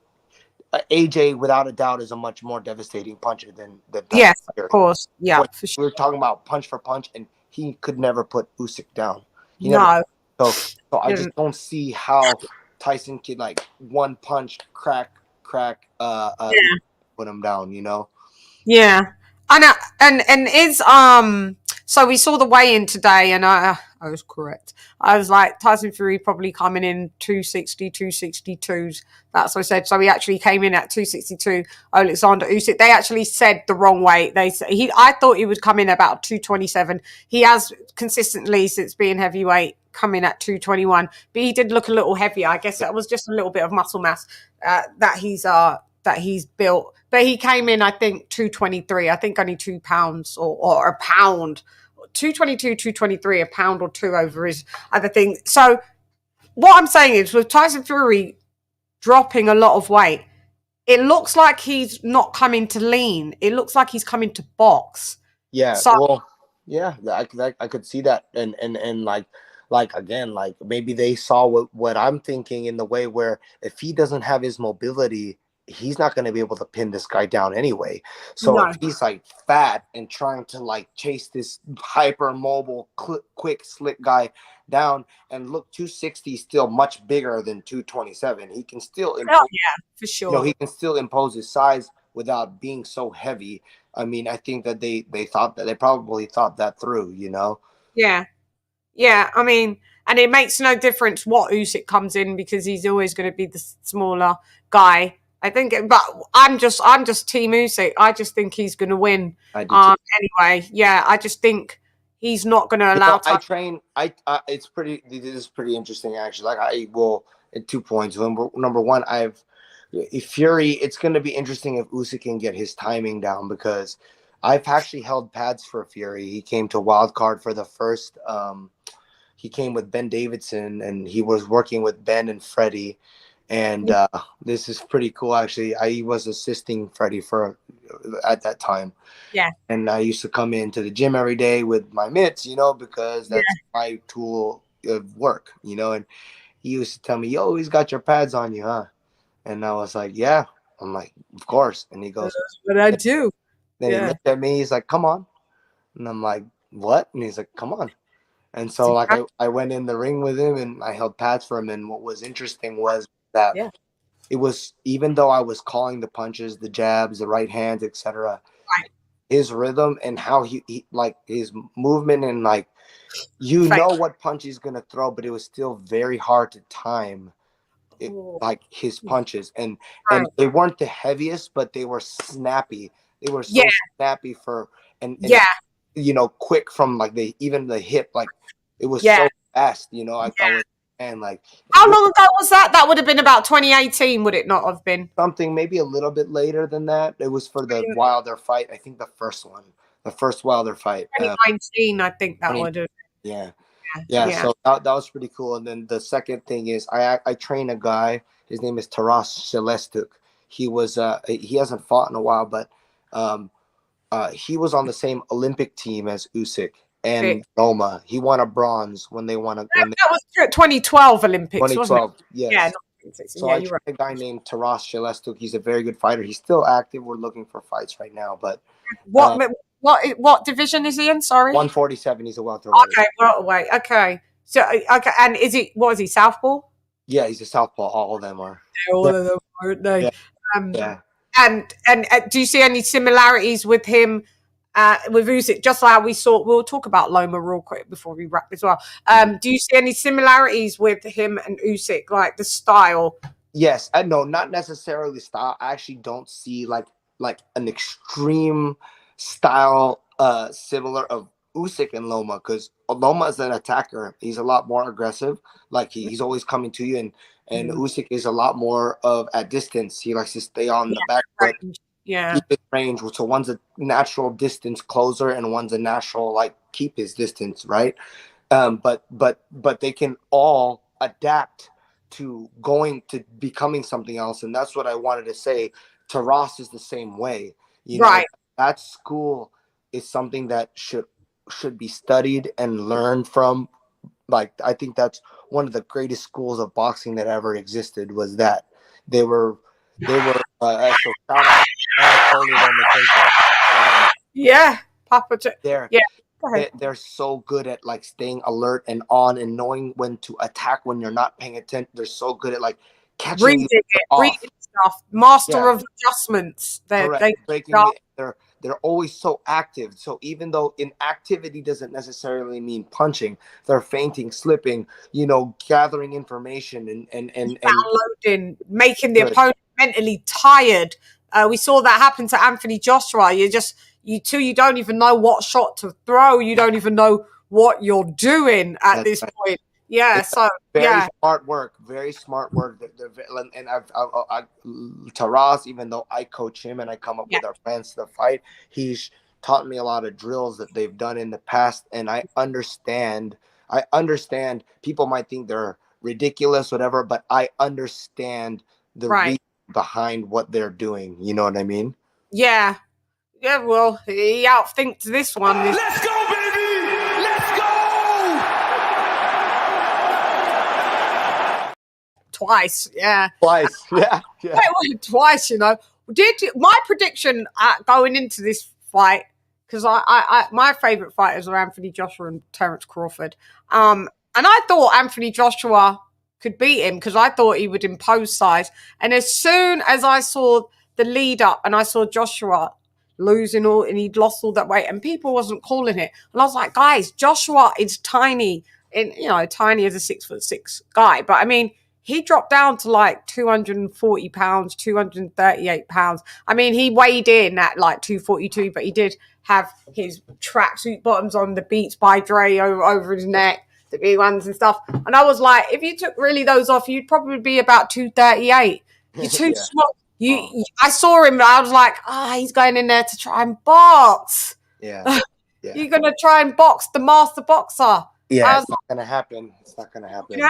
AJ without a doubt is a much more devastating puncher than yes, of course, yeah, but for sure. we're talking about punch for punch, and he could never put Usyk down. So I just don't see how Tyson could like one punch crack put him down, you know. And is so we saw the weigh-in today, and I was correct. I was like, Tyson Fury probably coming in 260 262s. That's what I said. So he actually came in at 262. Alexander Usyk, they actually said the wrong weight. I thought he would come in about 227. He has consistently, since being heavyweight, come in at 221, but he did look a little heavier. I guess that was just a little bit of muscle mass that he's built. But he came in, I think, 223. I think only 2 pounds or a pound. 222, 223, a pound or two over his other thing. So what I'm saying is, with Tyson Fury dropping a lot of weight, it looks like he's not coming to lean. It looks like he's coming to box. Yeah. So, well, yeah, I could see that, and like again, like maybe they saw what I'm thinking in the way where if he doesn't have his mobility, he's not going to be able to pin this guy down anyway. So if he's like fat and trying to like chase this hyper mobile, quick, slick guy down, and look, 260 is still much bigger than 227. He can still impose, for sure. you know, he can still impose his size without being so heavy. I mean, I think that they probably thought that through, you know. Yeah, I mean, and it makes no difference what Usyk comes in, because he's always going to be the smaller guy, I think. But I'm just Team Usyk. I just think he's going to win. Anyway, yeah, I just think he's not going to allow. This is pretty interesting actually. Like I will at 2 points. Number one, if Fury. It's going to be interesting if Usyk can get his timing down, because I've actually held pads for Fury. He came to wild card for the first. He came with Ben Davidson, and he was working with Ben and Freddie. And this is pretty cool, actually. I was assisting Freddie at that time. Yeah. And I used to come into the gym every day with my mitts, because that's my tool of work, and he used to tell me, "You always got your pads on you, huh?" And I was like, "Yeah." I'm like, "Of course." And he goes, That's what I do. then he looked at me, he's like, "Come on." And I'm like, "What?" And he's like, "Come on." And so like I went in the ring with him and I held pads for him. And what was interesting was that it was, even though I was calling the punches, the jabs, the right hands, etc., his rhythm and how he like his movement and like know what punch he's gonna throw, but it was still very hard to time it, like his punches. And they weren't the heaviest, but they were snappy. They were so snappy and quick from like even the hip, like it was so fast, I was, and like, how long ago was that? That would have been about 2018, would it not have been? Something maybe a little bit later than that. It was for the Wilder fight. I think the first Wilder fight. 2019, I think that would have. Yeah. So that was pretty cool. And then the second thing is I train a guy. His name is Taras Shelestuk. He was he hasn't fought in a while, but he was on the same Olympic team as Usyk and Loma. He won a bronze when they won that was 2012 Olympics, 2012. Wasn't it? Yes. Yeah. So I trained a guy named Taras Shelestuk. He's a very good fighter. He's still active. We're looking for fights right now. But what division is he in? Sorry, 147. He's a welterweight. Okay, welterweight. Okay. So and is he? What is he? Southpaw? Yeah, he's a southpaw. All of them are. All of them, aren't they? Yeah. And do you see any similarities with him? With Usyk, just like we'll talk about Loma real quick before we wrap as well. Do you see any similarities with him and Usyk, like the style? Yes, I know, not necessarily style. I actually don't see like an extreme style similar of Usyk and Loma, because Loma is an attacker. He's a lot more aggressive. Like he's always coming to you, and Usyk is a lot more of at distance. He likes to stay on the back foot. Keep his range. So one's a natural distance closer and one's a natural like keep his distance, right? But they can all adapt to becoming something else, and that's what I wanted to say. Taras is the same way. That school is something that should be studied and learned from. Like I think that's one of the greatest schools of boxing that ever existed. Was that they were so shout out Papa. They're so good at like staying alert and on and knowing when to attack when you're not paying attention. They're so good at like catching reading stuff. Master of adjustments. They're always so active. So even though inactivity doesn't necessarily mean punching, they're feinting, slipping, gathering information and downloading, making the opponent mentally tired. We saw that happen to Anthony Joshua. You don't even know what shot to throw. You don't even know what you're doing at this point. Yeah, very smart work. And Taras, even though I coach him and I come up with our plans to the fight, he's taught me a lot of drills that they've done in the past, and I understand. People might think they're ridiculous, whatever, but I understand the reason behind what they're doing. You know what I mean? Yeah. Yeah, well, he outthinked this one. Let's go, baby! Let's go! Twice, yeah. Twice. Twice, my prediction going into this fight, because I my favorite fighters are Anthony Joshua and Terence Crawford. And I thought Anthony Joshua could beat him because I thought he would impose size. And as soon as I saw the lead up and I saw Joshua losing all, and he'd lost all that weight, and people wasn't calling it, and I was like, guys, Joshua is tiny, and tiny as a 6'6" guy, but I mean, he dropped down to like 240 pounds, 238 pounds. I mean, he weighed in at like 242, but he did have his tracksuit bottoms on, the Beats by Dre over his neck, the big ones and stuff. And I was like, if you took really those off, you'd probably be about 238. You're too small. I saw him, I was like, he's going in there to try and box. Yeah. You're going to try and box the master boxer. Yeah, it's not gonna happen. It's not gonna happen.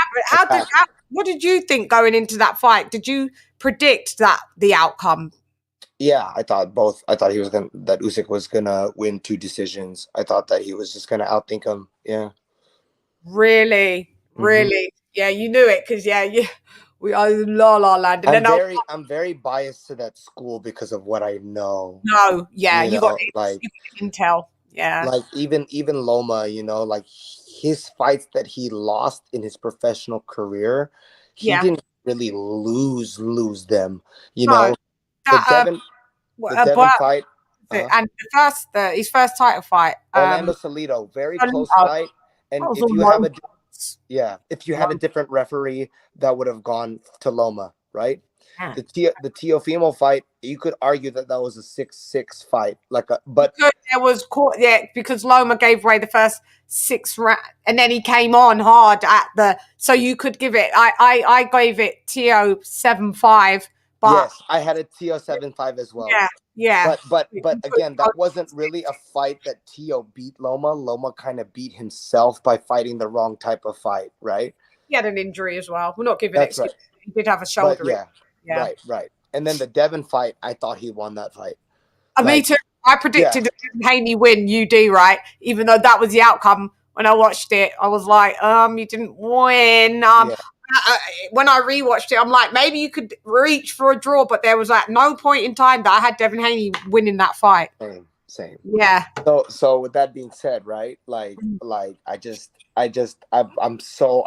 What did you think going into that fight? Did you predict the outcome? Yeah, I thought he was gonna that Usyk was gonna win 2 decisions. I thought that he was just gonna outthink him. Yeah. Really, really, yeah, you knew it because we are La La Land, and I'm very biased to that school because of what I know. no, yeah, You you got know, like intel, yeah, even Loma, like his fights that he lost in his professional career, he yeah, didn't really lose them. You no, know, the that Devin but fight, and his first title fight, Orlando Salido, very close that fight. And was if all you have low. if you had a different referee, that would have gone to Loma, right? Yeah. The Teofimo fight, you could argue that was a 6-6 fight, but Because there was because Loma gave away the first 6 rounds, and then he came on hard so you could give it. I gave it Teo 7-5, but yes, I had a Teo 7-5 as well. Yeah. But again, that wasn't really a fight that Teo beat Loma. Loma kind of beat himself by fighting the wrong type of fight, right? He had an injury as well. We're not giving That's it. right. He did have a shoulder. Yeah. Right. And then the Devin fight, I thought he won that fight. Me too. I predicted Haney win UD, right? Even though that was the outcome. When I watched it, I was like, you didn't win. When I rewatched it, I'm like, maybe you could reach for a draw, but there was no point in time that I had Devin Haney winning that fight. Same. Yeah. So with that being said, right? I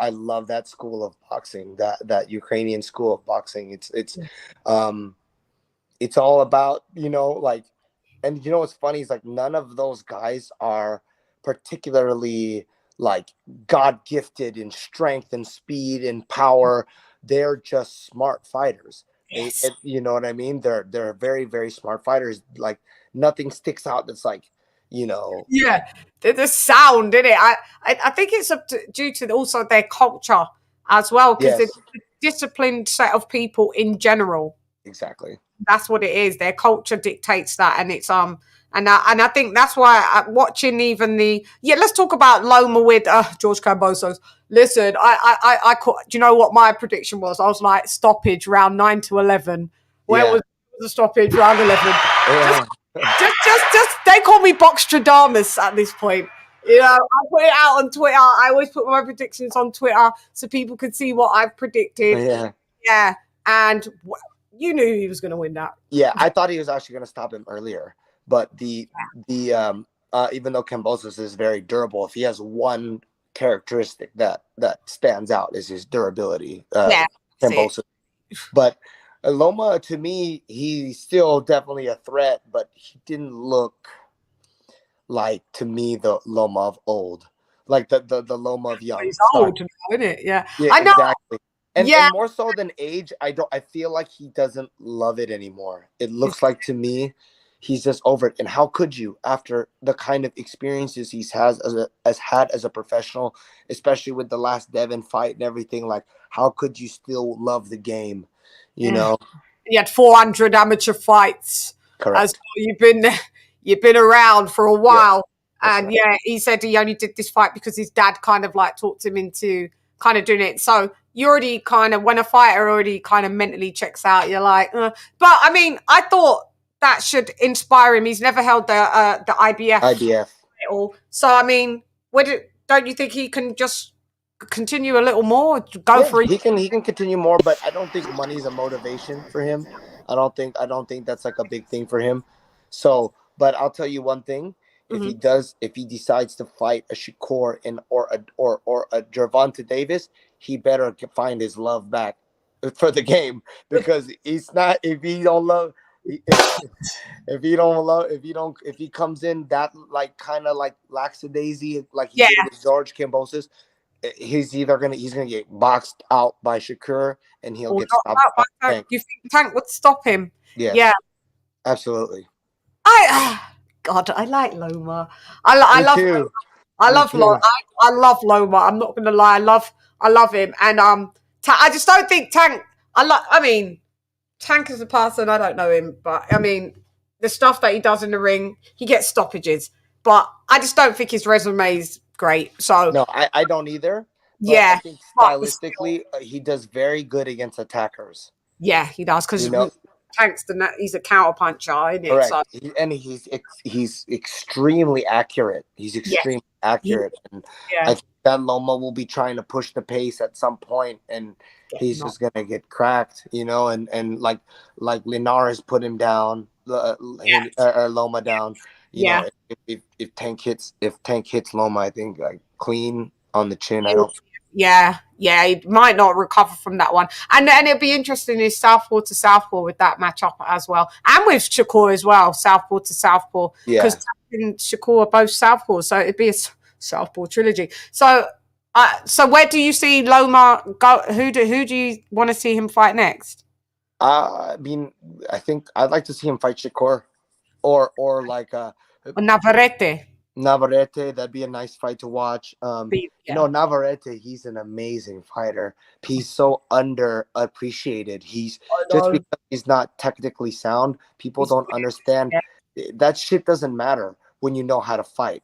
love that school of boxing, that Ukrainian school of boxing. It's all about, and what's funny is none of those guys are particularly God gifted in strength and speed and power. They're just smart fighters. Yes. You know what I mean? They're very, very smart fighters. Nothing sticks out that's Yeah, the sound in it. I think it's due to also their culture as well, because it's a disciplined set of people in general. Exactly. That's what it is. Their culture dictates that, and it's and I think that's why watching even let's talk about Loma with George Cambosos. Listen, I do you know what my prediction was? I was like stoppage round 9 to 11. Where was the stoppage round 11? Yeah. Just they call me Boxtradamus at this point. I put it out on Twitter. I always put my predictions on Twitter so people could see what I've predicted. Yeah, and you knew he was going to win that. Yeah, I thought he was actually going to stop him earlier, but even though Cambosos is very durable, if he has one characteristic that stands out is his durability. Cambosos, but Loma, to me, he's still definitely a threat, but he didn't look like, to me, the Loma of old, like the Loma of young. He's old now, isn't it? Yeah, I know. Exactly. And more so than age, I feel like he doesn't love it anymore. It looks like, to me, he's just over it. And how could you, after the kind of experiences he's had as a professional, especially with the last Devin fight and everything, how could you still love the game? You know, he had 400 amateur fights. Correct. You've been around for a while, and right. He said he only did this fight because his dad kind of talked him into kind of doing it. So you already kind of, when a fighter already kind of mentally checks out, you're like, But I mean, I thought that should inspire him. He's never held the IBF title. So I mean, don't you think he can just continue a little more? He can continue more, but I don't think money's a motivation for him. I don't think that's a big thing for him. So, but I'll tell you one thing: if he decides to fight a Shakur or a Gervonta Davis, he better find his love back for the game, because he's not. If he comes in that kind of lackadaisy he did with George Cambosos, he's gonna get boxed out by Shakur, and he'll get stopped by Tank. You think Tank would stop him? Yeah, absolutely. God, I like Loma. I love Loma. I love Loma. I'm not gonna lie. I love him, and I just don't think Tank. I mean, Tank as a person, I don't know him, but I mean, the stuff that he does in the ring, he gets stoppages, but I just don't think his resume is great. So No, I don't either. But I yeah, think but stylistically, he does very good against attackers. yeah, he does You because know, he's a counter puncher, isn't it? correct. So And he's extremely accurate. He's yes, extremely he, accurate, and I yeah, think that Loma will be trying to push the pace at some point, and he's not, just gonna get cracked, and like Linares put him down, Loma down. yeah. If Tank hits Loma, I think like clean on the chin. I He'll- don't. Yeah, yeah, he might not recover from that one. And it'll be interesting is southpaw to southpaw with that matchup as well. And with Shakur as well, southpaw to southpaw. Because Yeah. Tank and Shakur are both southpaw, so it'd be a southpaw trilogy. So where do you see Loma go? Who do you want to see him fight next? I mean, I think I'd like to see him fight Shakur, or like Or Navarrete? Navarrete. That'd be a nice fight to watch. Yeah. Navarrete, he's an amazing fighter. He's so underappreciated. He's I just know. because he's not technically sound, people don't understand. That shit doesn't matter when you know how to fight.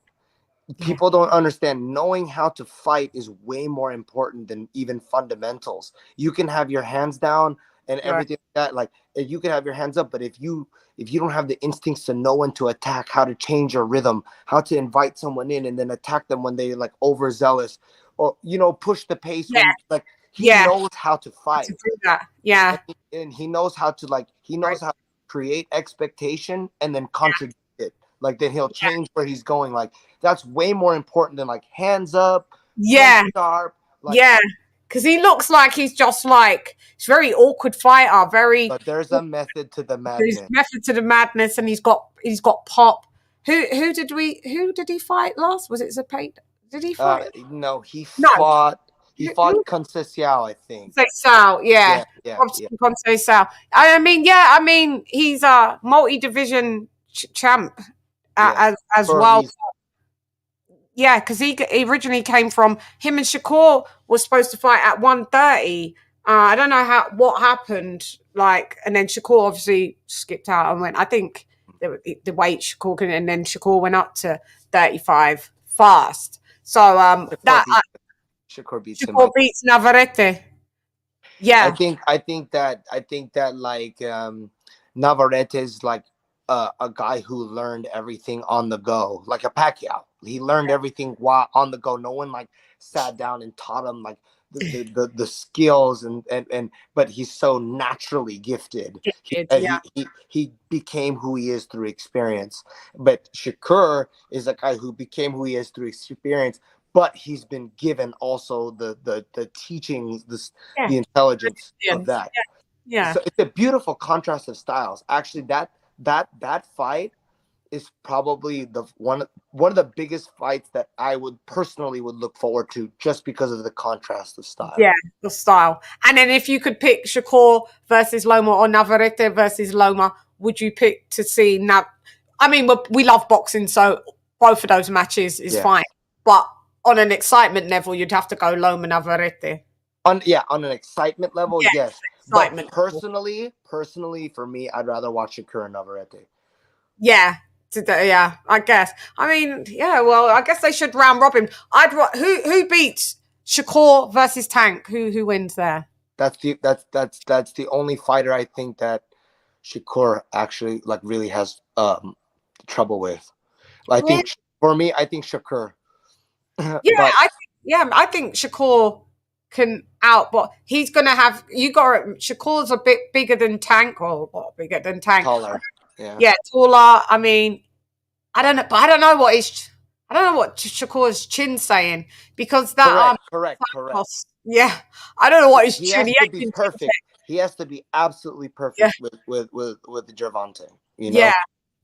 People don't understand. Knowing how to fight is way more important than even fundamentals. You can have your hands down and everything like that. Like you can have your hands up, but if you don't have the instincts to know when to attack, how to change your rhythm, how to invite someone in and then attack them when they like overzealous, or push the pace when like he knows how to fight. To do that. Yeah. And he knows how to how to create expectation and then contradict it. Like then he'll change where he's going. Like that's way more important than like hands up, Yeah. sharp. Like, yeah. Because he looks like he's just like he's a very awkward fighter, very. But there's a method to the There's madness. method to the madness, and he's got pop. Who did he fight last? Was it Zapata? Did he fight? No, he fought Conceição, I think. Conceição, yeah. Conceição. I mean, he's a multi-division champ as well. Yeah, because he originally came from him and Shakur was supposed to fight at 130. I don't know what happened, and then Shakur obviously skipped out and went. I think the weight Shakur can, and then Shakur went up to 35 fast. So Shakur beats Navarrete. Yeah, I think that like Navarrete is like a guy who learned everything on the go, like a Pacquiao. He learned everything while on the go. No one like sat down and taught him like the skills and but he's so naturally gifted. He became who he is through experience. But Shakur is a guy who became who he is through experience, but he's been given also the teachings, the intelligence of that. Yeah. So it's a beautiful contrast of styles. Actually, that fight is probably one of the biggest fights that I would look forward to, just because of the contrast of style. Yeah, the style. And then if you could pick Shakur versus Loma or Navarrete versus Loma, would you pick to see now? I mean, we love boxing, so both of those matches is fine. But on an excitement level, you'd have to go Loma Navarrete. On an excitement level, yes. Excitement. But personally, for me, I'd rather watch Shakur and Navarrete. Yeah. Yeah, I guess. I mean, yeah. Well, I guess they should round robin. Who beats Shakur versus Tank? Who wins there? That's the only fighter I think that Shakur actually like really has trouble with. I think for me, I think Shakur. Yeah, I think Shakur can but he's gonna have Shakur's a bit bigger than Tank, or what bigger than Tank. Taller. Yeah, taller. I mean, I don't know what Shakur's chin's saying, because that correct. Yeah, I don't know what his chin. He has to be perfect. He has to be absolutely perfect with Gervonta. Yeah.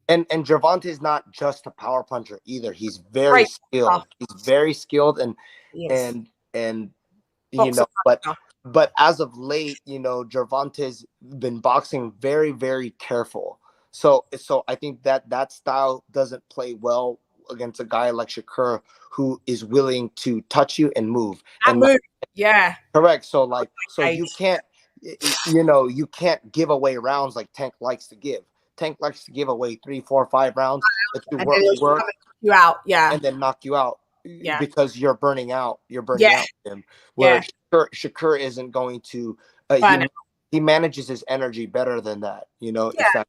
And Gervonta is not just a power puncher either. He's very skilled. He's very skilled and but as of late, Gervonta's been boxing very, very careful. So I think that style doesn't play well against a guy like Shakur, who is willing to touch you and move. Correct. So you can't, you can't give away rounds like Tank likes to give. Tank likes to give away 3, 4, 5 rounds. Let you work you out, and then knock you out. Yeah. because you're burning out. You're burning Yeah. out with him. Where Yeah. Shakur isn't going to. Burn it. He manages his energy better than that. You know, Yeah. if that.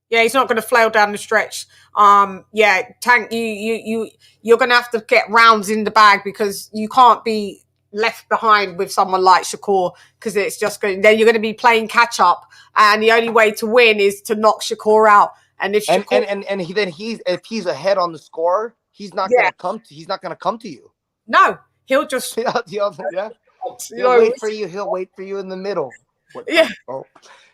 Yeah, he's not going to flail down the stretch. Yeah, Tank, you're going to have to get rounds in the bag because you can't be left behind with someone like Shakur because it's just going. Then you're going to be playing catch up, and the only way to win is to knock Shakur out. And if Shakur, if he's ahead on the score, he's not Yeah. gonna come. He's not gonna come to you. no, he'll just Yeah. you He'll know, wait for you. He'll wait for you in the middle. Yeah.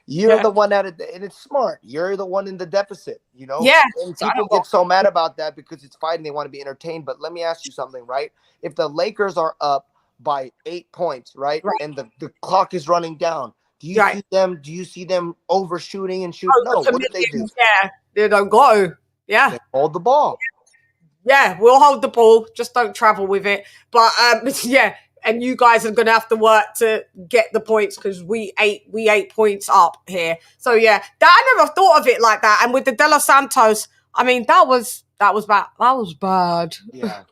You're Yeah. the one and it's smart. You're the one in the deficit, you know? Yeah. And people get so mad about that because it's fighting, they want to be entertained. But let me ask you something, right? If the Lakers are up by 8 points, right? And the clock is running down, do you see them overshooting and shooting? No, what do they do? Yeah, they don't go. Yeah. They hold the ball. Yeah, we'll hold the ball, just don't travel with it. But yeah, and you guys are gonna have to work to get the points because we 8 points up here. So yeah, I never thought of it like that. And with the De Los Santos, I mean that was bad. That was bad. Yeah.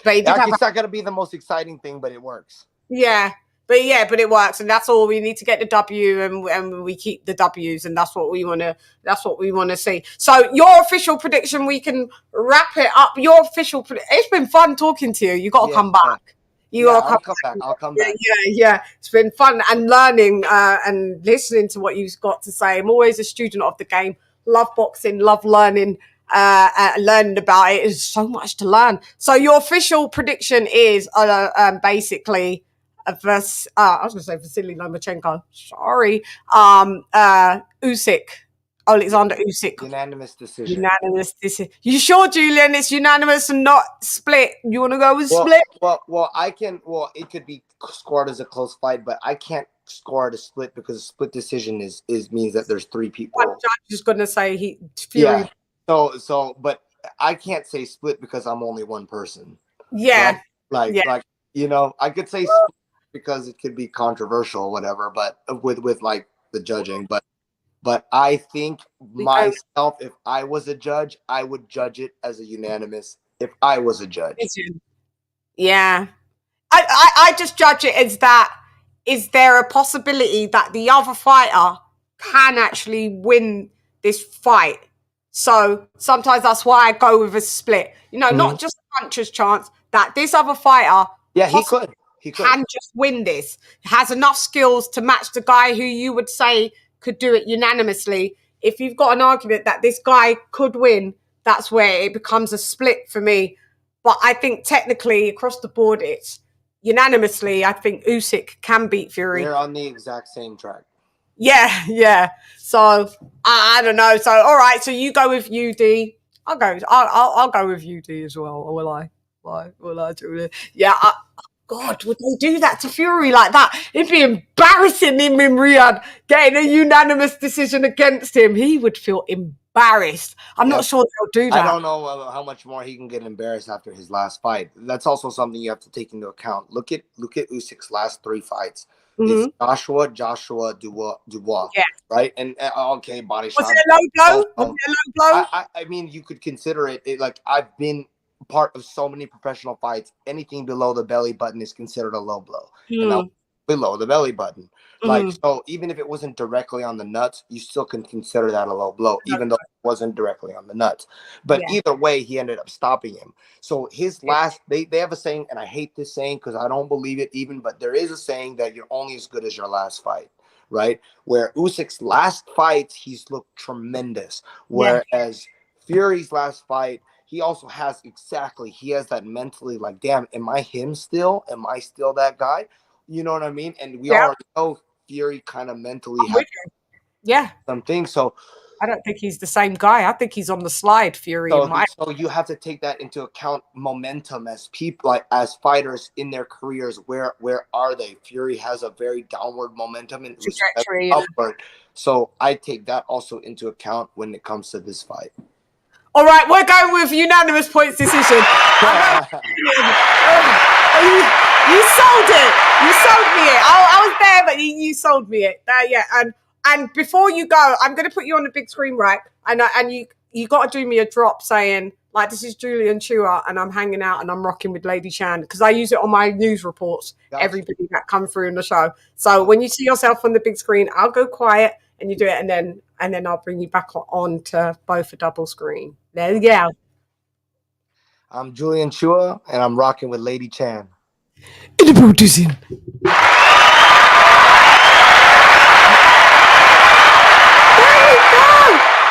But It's not gonna be the most exciting thing, but it works. Yeah. But it works, and that's all we need to get the W, and we keep the W's, and that's what we want to see. So your official prediction, we can wrap it up. Your official it's been fun talking to you. You got to come back. I'll come back. I'll come back. Yeah. It's been fun and learning and listening to what you've got to say. I'm always a student of the game. Love boxing, love learning. Learning about it. There's so much to learn. So your official prediction is basically versus I was going to say Vasily Lomachenko. Sorry, Usyk, Alexander Usyk. Unanimous decision. You sure, Julian? It's unanimous and not split. You want to go with split? Well, I can. Well, it could be scored as a close fight, but I can't score it a split because a split decision means that there's 3 people. One judge is going to say Fury. Yeah. So, but I can't say split because I'm only one person. Yeah. Like you know, I could say split because it could be controversial or whatever, but with like the judging, but I think myself, if I was a judge, I would judge it as a unanimous if I was a judge. Yeah. I just judge it as that, is there a possibility that the other fighter can actually win this fight? So sometimes that's why I go with a split. You know, not just a puncher's chance, that this other fighter he can just win this. Has enough skills to match the guy who you would say could do it unanimously. If you've got an argument that this guy could win, that's where it becomes a split for me. But I think technically across the board, it's unanimously. I think Usyk can beat Fury. They're on the exact same track. Yeah. So I don't know. So all right. So you go with UD. I'll go with UD as well. Or will I? Why will I do it? Yeah. God, would they do that to Fury like that? It'd be embarrassing him in Riyadh getting a unanimous decision against him. He would feel embarrassed. I'm not sure they'll do that. I don't know how much more he can get embarrassed after his last fight. That's also something you have to take into account. Look at Usyk's last 3 fights. It's Joshua, Dubois, right? And okay, body shot. Was it a low blow? Was it a low blow? I mean, you could consider it like I've been part of so many professional fights. Anything below the belly button is considered a low blow. And below the belly button, like so, even if it wasn't directly on the nuts, you still can consider that a low blow, even though it wasn't directly on the nuts. But either way, he ended up stopping him. So his last, they have a saying, and I hate this saying because I don't believe it even, but there is a saying that you're only as good as your last fight, right? Where Usyk's last fights, he's looked tremendous, whereas Fury's last fight, he also has he has that mentally like, damn, am I him still? Am I still that guy? You know what I mean? And we already know Fury kind of mentally has something. So I don't think he's the same guy. I think he's on the slide, Fury. So you have to take that into account. Momentum as people, like as fighters in their careers, where are they? Fury has a very downward momentum and trajectory upward. So I take that also into account when it comes to this fight. All right, we're going with unanimous points decision. You sold it. You sold me it. I was there, but you sold me it. And before you go, I'm going to put you on the big screen, right? And you got to do me a drop saying like, this is Julian Chua, and I'm hanging out and I'm rocking with Lady Chann because I use it on my news reports, everybody that come through in the show. So when you see yourself on the big screen, I'll go quiet and you do it, and then I'll bring you back on to both a double screen. There you go. I'm Julian Chua, and I'm rocking with Lady Chann. In the building.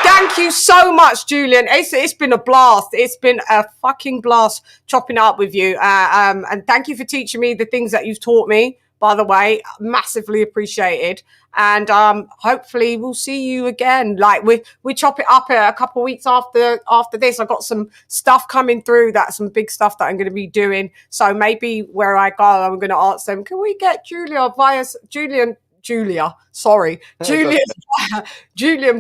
Thank you so much, Julian. It's been a blast. It's been a fucking blast chopping up with you. And thank you for teaching me the things that you've taught me, by the way. Massively appreciated. And hopefully we'll see you again. Like we chop it up a couple of weeks after this. I've got some stuff coming through, some big stuff that I'm going to be doing. So maybe where I go, I'm going to ask them, can we get Julian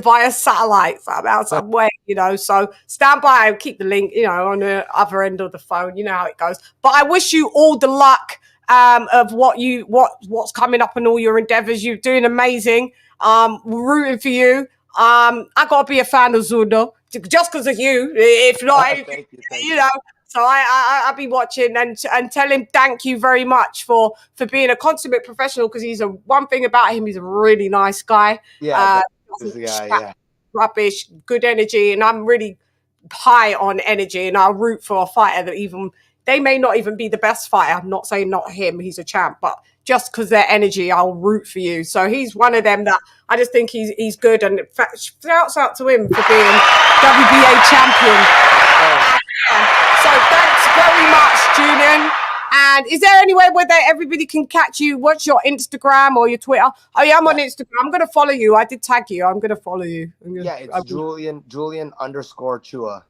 via satellite somehow, some way, so stand by and keep the link, on the other end of the phone. You know how it goes. But I wish you all the luck of what's coming up and all your endeavors. You're doing amazing. We're rooting for you. I gotta be a fan of Zurdo just because of you. If not, Thank you. So I'll be watching and tell him thank you very much for being a consummate professional, because one thing about him, he's a really nice guy. Yeah, rubbish, good energy, and I'm really high on energy, and I'll root for a fighter that they may not even be the best fighter. I'm not saying not him, he's a champ, but just because their energy, I'll root for you. So he's one of them that I just think he's good, and in fact, shouts out to him for being WBA champion. So thanks very much, Julian. And is there anywhere where everybody can catch you? What's your Instagram or your Twitter? Oh yeah, I'm on Instagram. I'm gonna follow you. I did tag you. I'm gonna follow you. It's Julian _Chua.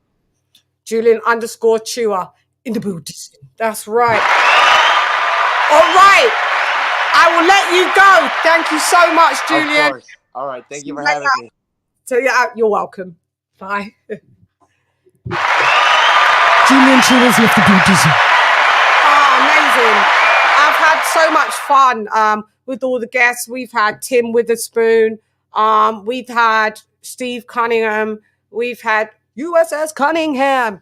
Julian _Chua in the boots. That's right. All right. I will let you go. Thank you so much, Julian. Of course. All right. Thank you for having me. So yeah, you're welcome. Bye. Julian Chua's left the boots. Amazing. I've had so much fun with all the guests. We've had Tim Witherspoon. We've had Steve Cunningham. We've had USS Cunningham.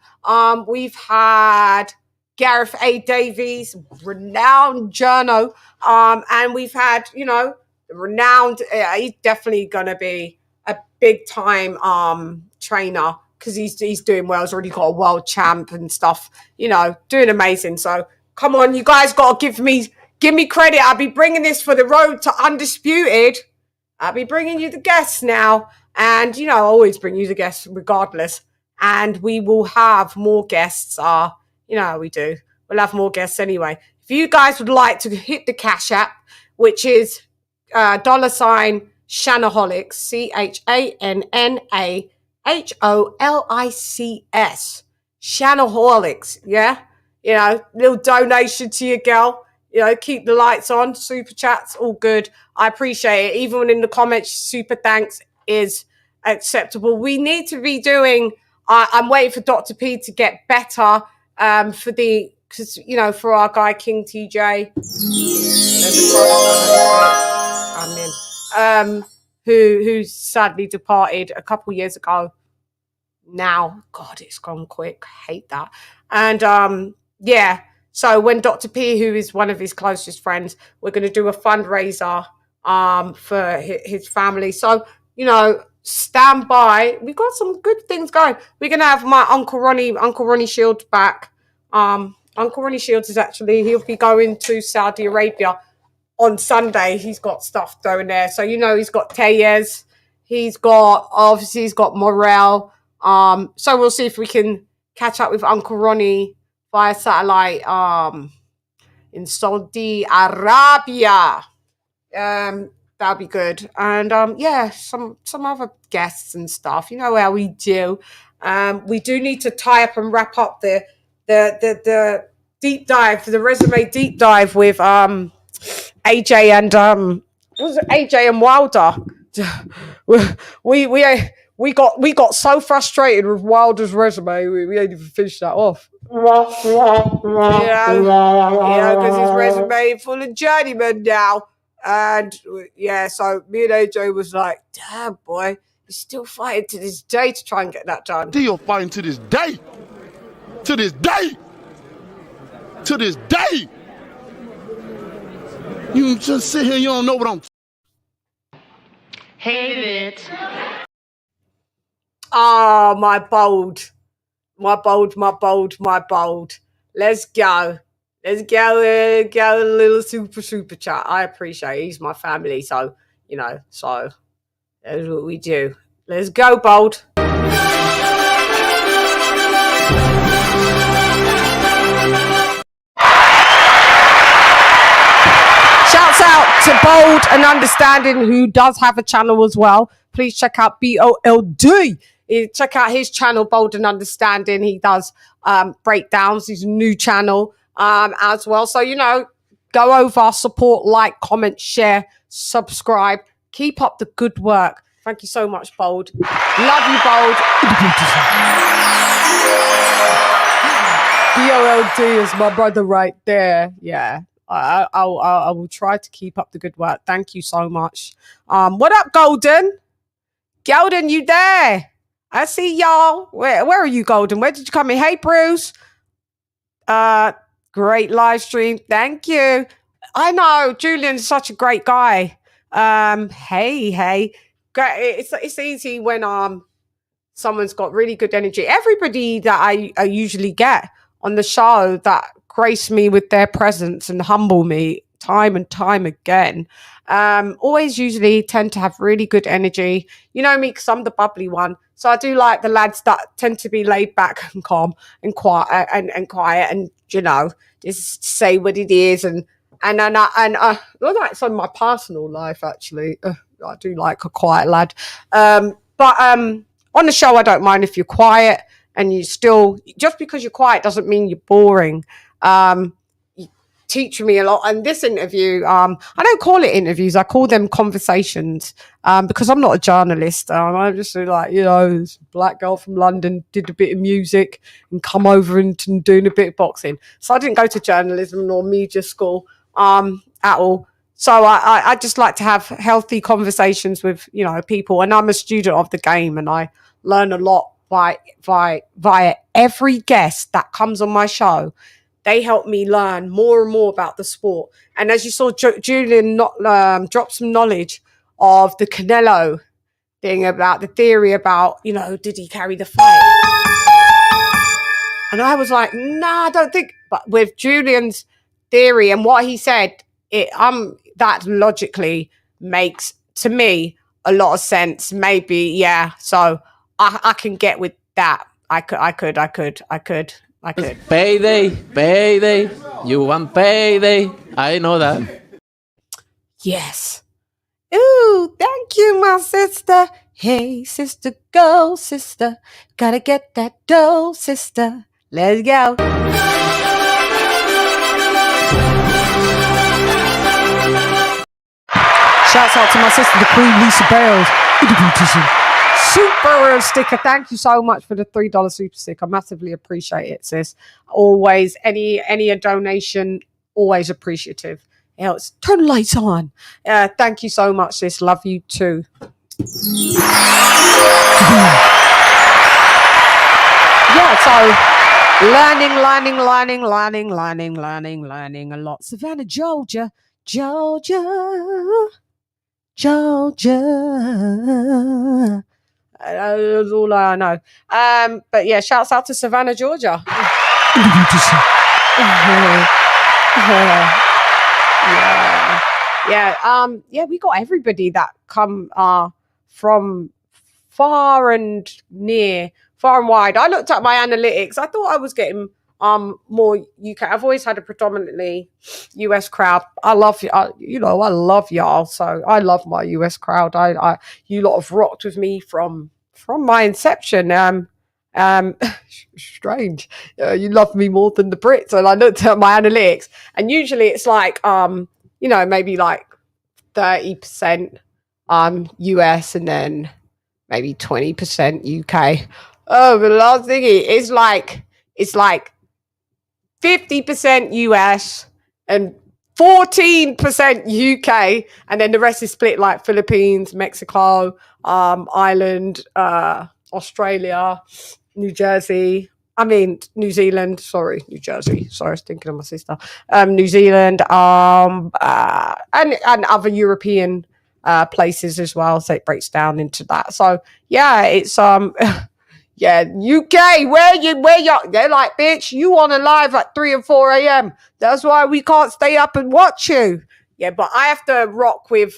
We've had Gareth A. Davies, renowned journo. And we've had, renowned, he's definitely going to be a big time trainer, because he's doing well. He's already got a world champ and stuff, doing amazing. So come on, you guys got to give me credit. I'll be bringing this for the road to undisputed. I'll be bringing you the guests now. And, I always bring you the guests regardless. And we will have more guests. How we do. We'll have more guests anyway. If you guys would like to hit the Cash App, which is $Shannaholics, CHANNAHOLICS, Shannaholics, yeah? Little donation to your girl. Keep the lights on. Super chats, all good. I appreciate it. Even in the comments, super thanks is acceptable. We need to be doing, I'm waiting for Dr. P to get better for our guy King TJ. Who sadly departed a couple years ago. Now, God, it's gone quick. I hate that. And so when Dr. P, who is one of his closest friends, we're going to do a fundraiser for his family. So, stand by. We got some good things going. We're going to have my Uncle Ronnie Shields back. Uncle Ronnie Shields he'll be going to Saudi Arabia on Sunday. He's got stuff going there. So, he's got Tellez. He's got Morel. So we'll see if we can catch up with Uncle Ronnie via satellite in Saudi Arabia. That'll be good. And some other guests and stuff. You know how we do. We do need to tie up and wrap up the deep dive, the resume deep dive with AJ and was it AJ and Wilder? We got so frustrated with Wilder's resume, we ain't even finished that off. Because his resume full of journeymen now. And so me and AJ was like, damn boy, he's still fighting to this day to try and get that done. Still fighting to this day. To this day. To this day. You just sit here, you don't know what I'm. Hate it. Oh, my bold. My bold. Let's go. Let's go, go a little super chat. I appreciate it. He's my family, so, you know, so that's what we do. Let's go, bold. Shouts out to Bold and Understanding, who does have a channel as well. Please check out BOLD. Check out his channel, Bold and Understanding. He does breakdowns. He's a new channel as well. So, you know, go over, support, like, comment, share, subscribe. Keep up the good work. Thank you so much, Bold. Love you, Bold. BOLD is my brother right there. Yeah. I will try to keep up the good work. Thank you so much. What up, Golden? Golden, you there? I see y'all. Where are you, Golden? Where did you come in? Hey, Bruce. Great live stream. Thank you. I know Julian's such a great guy. Hey. It's easy when someone's got really good energy. Everybody that I usually get on the show that grace me with their presence and humble me time and time again, always usually tend to have really good energy. You know me, because I'm the bubbly one. So I do like the lads that tend to be laid back and calm and quiet and you know, just say what it is and well, that's on my personal life actually. I do like a quiet lad. But on the show I don't mind if you're quiet, and you still, just because you're quiet doesn't mean you're boring. You teach me a lot. And this interview, I don't call it interviews, I call them conversations, because I'm not a journalist. I'm just like, you know, this black girl from London, did a bit of music and come over and doing a bit of boxing. So I didn't go to journalism nor media school at all. So I just like to have healthy conversations with, you know, people. And I'm a student of the game, and I learn a lot via every guest that comes on my show. They help me learn more and more about the sport. And as you saw, Julian drop some knowledge of the Canelo thing, about the theory about, you know, did he carry the fight? And I was like, nah, I don't think. But with Julian's theory and what he said, that logically makes, to me, a lot of sense. Maybe, yeah. So I can get with that. I could. Payday. You want payday. I know that. Yes. Ooh, thank you, my sister. Hey, sister, go, sister. Gotta get that dough, sister. Let's go. Shouts out to my sister, the Queen, Lisa Bales. Super sticker. Thank you so much for the $3 super sticker. I massively appreciate it, sis. Always, any donation, always appreciative. It helps. Turn the lights on. Thank you so much, sis. Love you too. Yeah, so learning a lot. Savannah, Georgia. That's all I know. But yeah, shouts out to Savannah, Georgia. Yeah, we got everybody that come from far and near, far and wide. I looked at my analytics. I thought I was getting more UK. I've always had a predominantly US crowd. I love y'all. So I love my US crowd. You lot have rocked with me from my inception. Strange. You love me more than the Brits. And I looked at my analytics, and usually it's like maybe like 30% US and then maybe 20% UK. Oh, but the last thing is it's like 50% US and 14% UK, and then the rest is split like Philippines, Mexico, Ireland, Australia, New Jersey, I mean, New Zealand. Sorry, New Jersey. Sorry, I was thinking of my sister. New Zealand, and other European places as well. So it breaks down into that. So yeah, it's yeah, UK. Where you? They're like, bitch, you on a live at 3 and 4 a.m. That's why we can't stay up and watch you. Yeah, but I have to rock with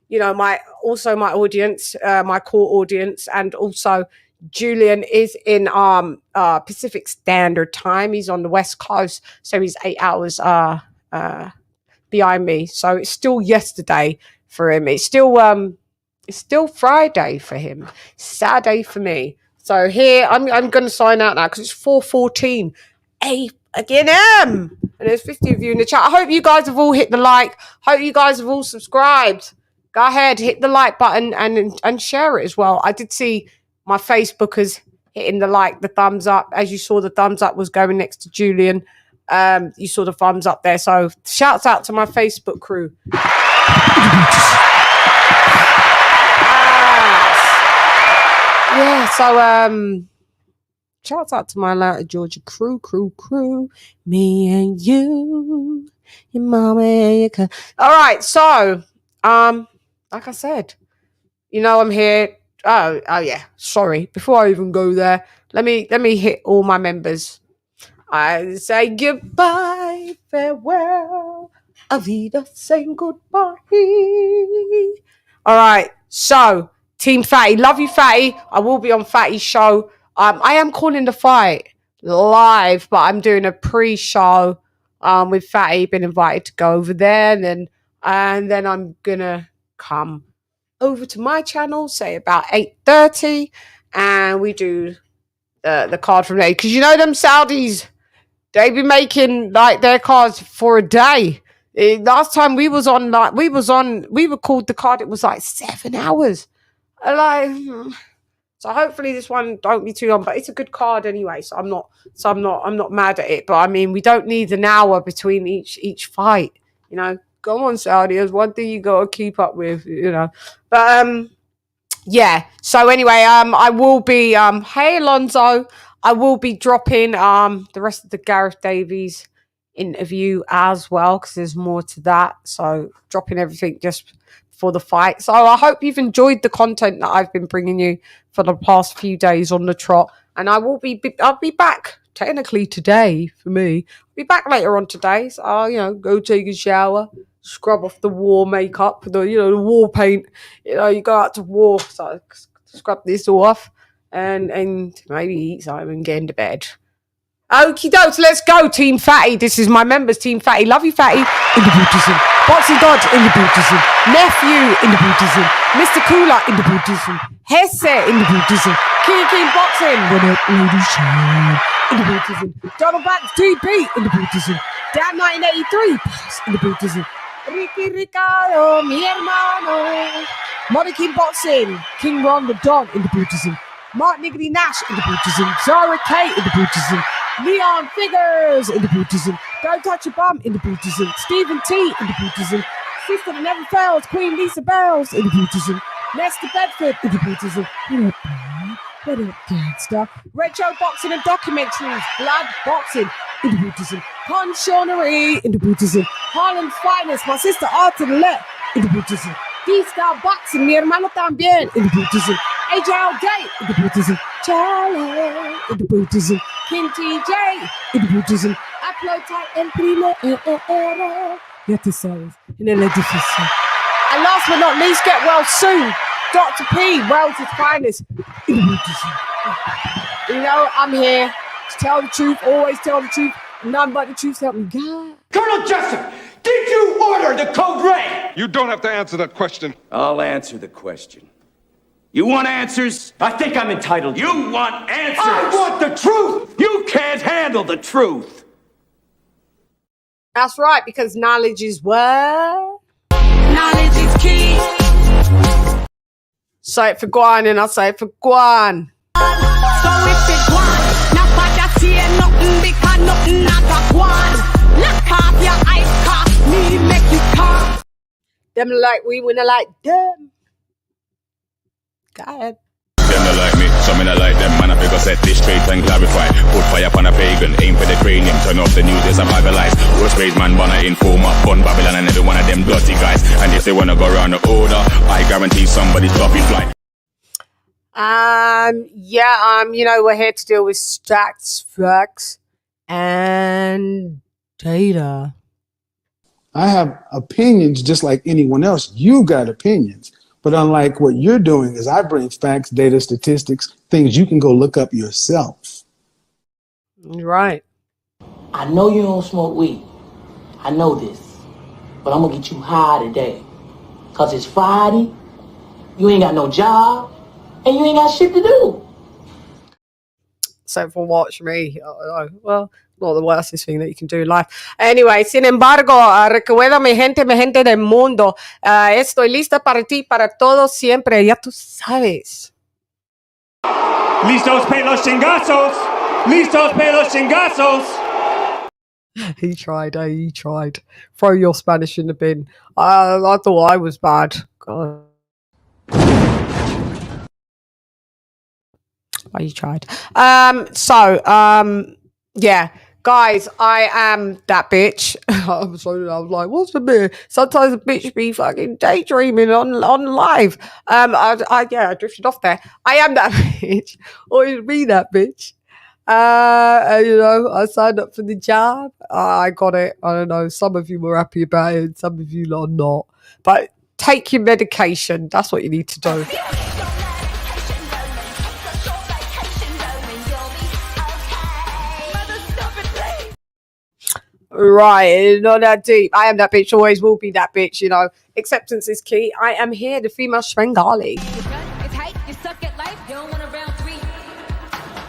you know, my audience, my core audience, and also Julian is in Pacific Standard Time. He's on the West Coast, so he's 8 hours behind me. So it's still yesterday for him. It's still Friday for him. Saturday for me. So here I'm going to sign out now because it's 4:14 a.m. and there's 50 of you in the chat. I hope you guys have all hit the like. Hope you guys have all subscribed. Go ahead, hit the like button and share it as well. I did see my Facebookers hitting the thumbs up. As you saw, the thumbs up was going next to Julian. You saw the thumbs up there. So shouts out to my Facebook crew. Yeah, so shouts out to my Atlanta, Georgia crew. Me and you, your mama and your cousin. All right, so like I said, you know I'm here. Oh yeah. Sorry. Before I even go there, let me hit all my members. I say goodbye, farewell, Avida, saying goodbye. All right. So, Team Fatty, love you, Fatty. I will be on Fatty's show. I am calling the fight live, but I'm doing a pre-show with Fatty. Been invited to go over there, and then I'm gonna come over to my channel, say about 8:30, and we do the card from there. Because you know them Saudis, they be making like their cards for a day. Last time we recorded the card, it was like 7 hours. So hopefully this one don't be too long, but it's a good card anyway. So I'm not mad at it. But I mean, we don't need an hour between each fight. You know, go on, Saudi. There's one thing you gotta keep up with. You know, but yeah. So anyway, I will be hey Alonzo, I will be dropping the rest of the Gareth Davies interview as well because there's more to that. So dropping everything just for the fight. So I hope you've enjoyed the content that I've been bringing you for the past few days on the trot, and I'll be back technically today for me. I'll be back later on today. So I'll, you know, go take a shower, scrub off the war makeup, the war paint. You know, you go out to war, so scrub this off and maybe eat something and get into bed. Okie dokes, let's go, Team Fatty. This is my members, Team Fatty. Love you, Fatty. In the Buddhism. Boxing God in the Buddhism. Nephew in the Buddhism. Mr. Cooler in the Buddhism. Hesse in the Buddhism. King Boxing. What up, LADYCHANDUNDEM in the Buddhism. Double Back DB in the Buddhism. Dan 1983 in the Buddhism. Ricky Ricardo, mi hermano. Money King Boxing. King Ron the Don in the Buddhism. Mark Niggity Nash in the Buddhism. Zara K in the Buddhism. Leon Figures in the Buddhism. Don't Touch Your Bum in the Buddhism. Stephen T in the Buddhism. Sister That Never Fails, Queen Lisa Bells in the Buddhism. Nesta Bedford in the Buddhism. What up, gangster? Retro Boxing and Documentaries. Blood Boxing in the Buddhism. Conchonnery in the Buddhism. Harlem's Finest, my sister Artelet in the Buddhism. D-Star Boxing, mi hermano también in the Buddhism. AJ All Day in the Buddhism. Charlie in the Buddhism. King TJ in the Buddhism. Upload type el primero. Ya te sabes, en el edificio. And last but not least, get well soon. Dr. P, Wales' Finest in the Buddhism. You know, I'm here to tell the truth, always tell the truth. None but the truth, help me God. Colonel Jessup, did you order the code red? You don't have to answer that question. I'll answer the question. You want answers? I think I'm entitled. You want answers? I want the truth! You can't handle the truth! That's right, because knowledge is what? Knowledge is key. Say it for Guan and I'll say it for Guan. So if it Guan, not bad to see nothing because nothing not a Guan. Lock off your eyes, cause me make you come. Them like we wanna like them. Go ahead. Them not like me, so so me not like them. Man, I figure set this straight and clarify. Put fire upon a pagan, aim for the cranium. Turn off the news, there's a bag of lies. Worst raised man, wanna inform up, fun Babylon and every one of them dirty guys. And if they wanna go around the order, I guarantee somebody's dropping flight. You know, we're here to deal with stats, facts, and data. I have opinions just like anyone else. You got opinions. But unlike what you're doing is I bring facts, data, statistics, things you can go look up yourself. Right. I know you don't smoke weed. I know this. But I'm going to get you high today. Because it's Friday, you ain't got no job, and you ain't got shit to do. So for watch me, well, not the worstest thing that you can do in life. Anyway, sin embargo, recuerda mi gente del mundo, estoy lista para ti, para todos, siempre, ya tú sabes. Listos para los chingazos. Listos para los chingazos. He tried. Throw your Spanish in the bin. I thought I was bad. God. Oh, you tried. Yeah. Guys, I am that bitch. I was like, what's the bit? Sometimes a bitch be fucking daydreaming on live. I drifted off there. I am that bitch. Always be that bitch. You know, I signed up for the job. I got it. I don't know. Some of you were happy about it. Some of you are not. But take your medication. That's what you need to do. Right, not that deep. I am that bitch, always will be that bitch, you know. Acceptance is key. I am here, the female Svengali. It's hype, you suck at life, you don't want a round three.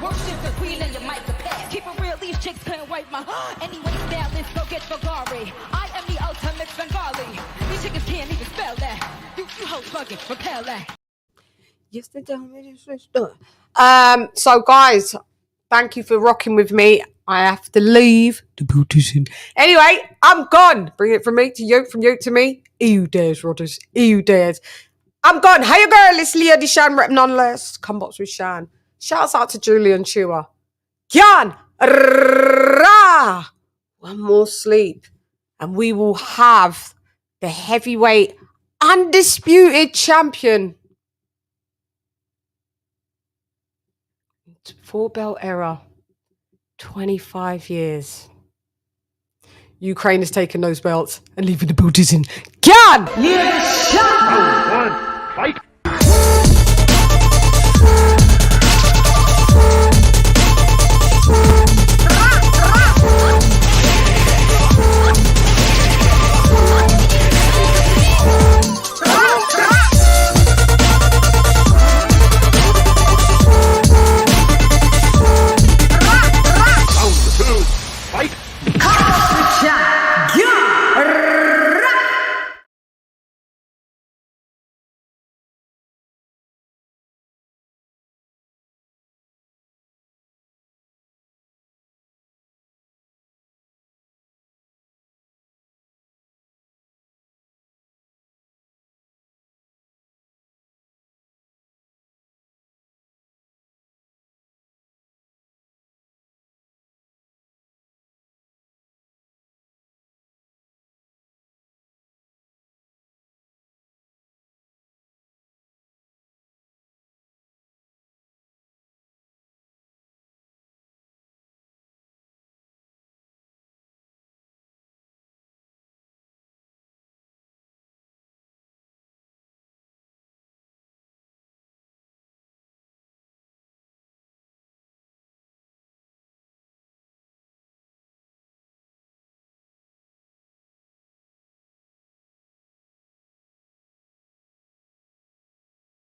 Worship the queen and your mic a pass. Keep it real, these chicks couldn't wipe my anyway, now let's go get Ferrari. I am the ultimate Svengali. These chickens can't even spell that. You hoes fucking repel that. Yes, they tell me this is done. So guys, thank you for rocking with me. I have to leave the beautician. Anyway, I'm gone. Bring it from me to you, from you to me. EU dares, Rodders. EU dares. I'm gone. Hey, girl, it's LADYCHANN, rep nonetheless. Come box with Chann. Shouts out to JULIAN CHUA. Gyan. One more sleep. And we will have the heavyweight undisputed champion. 4-belt era. 25 years. Ukraine has taken those belts and leaving the booties in. Can! Round 1, fight!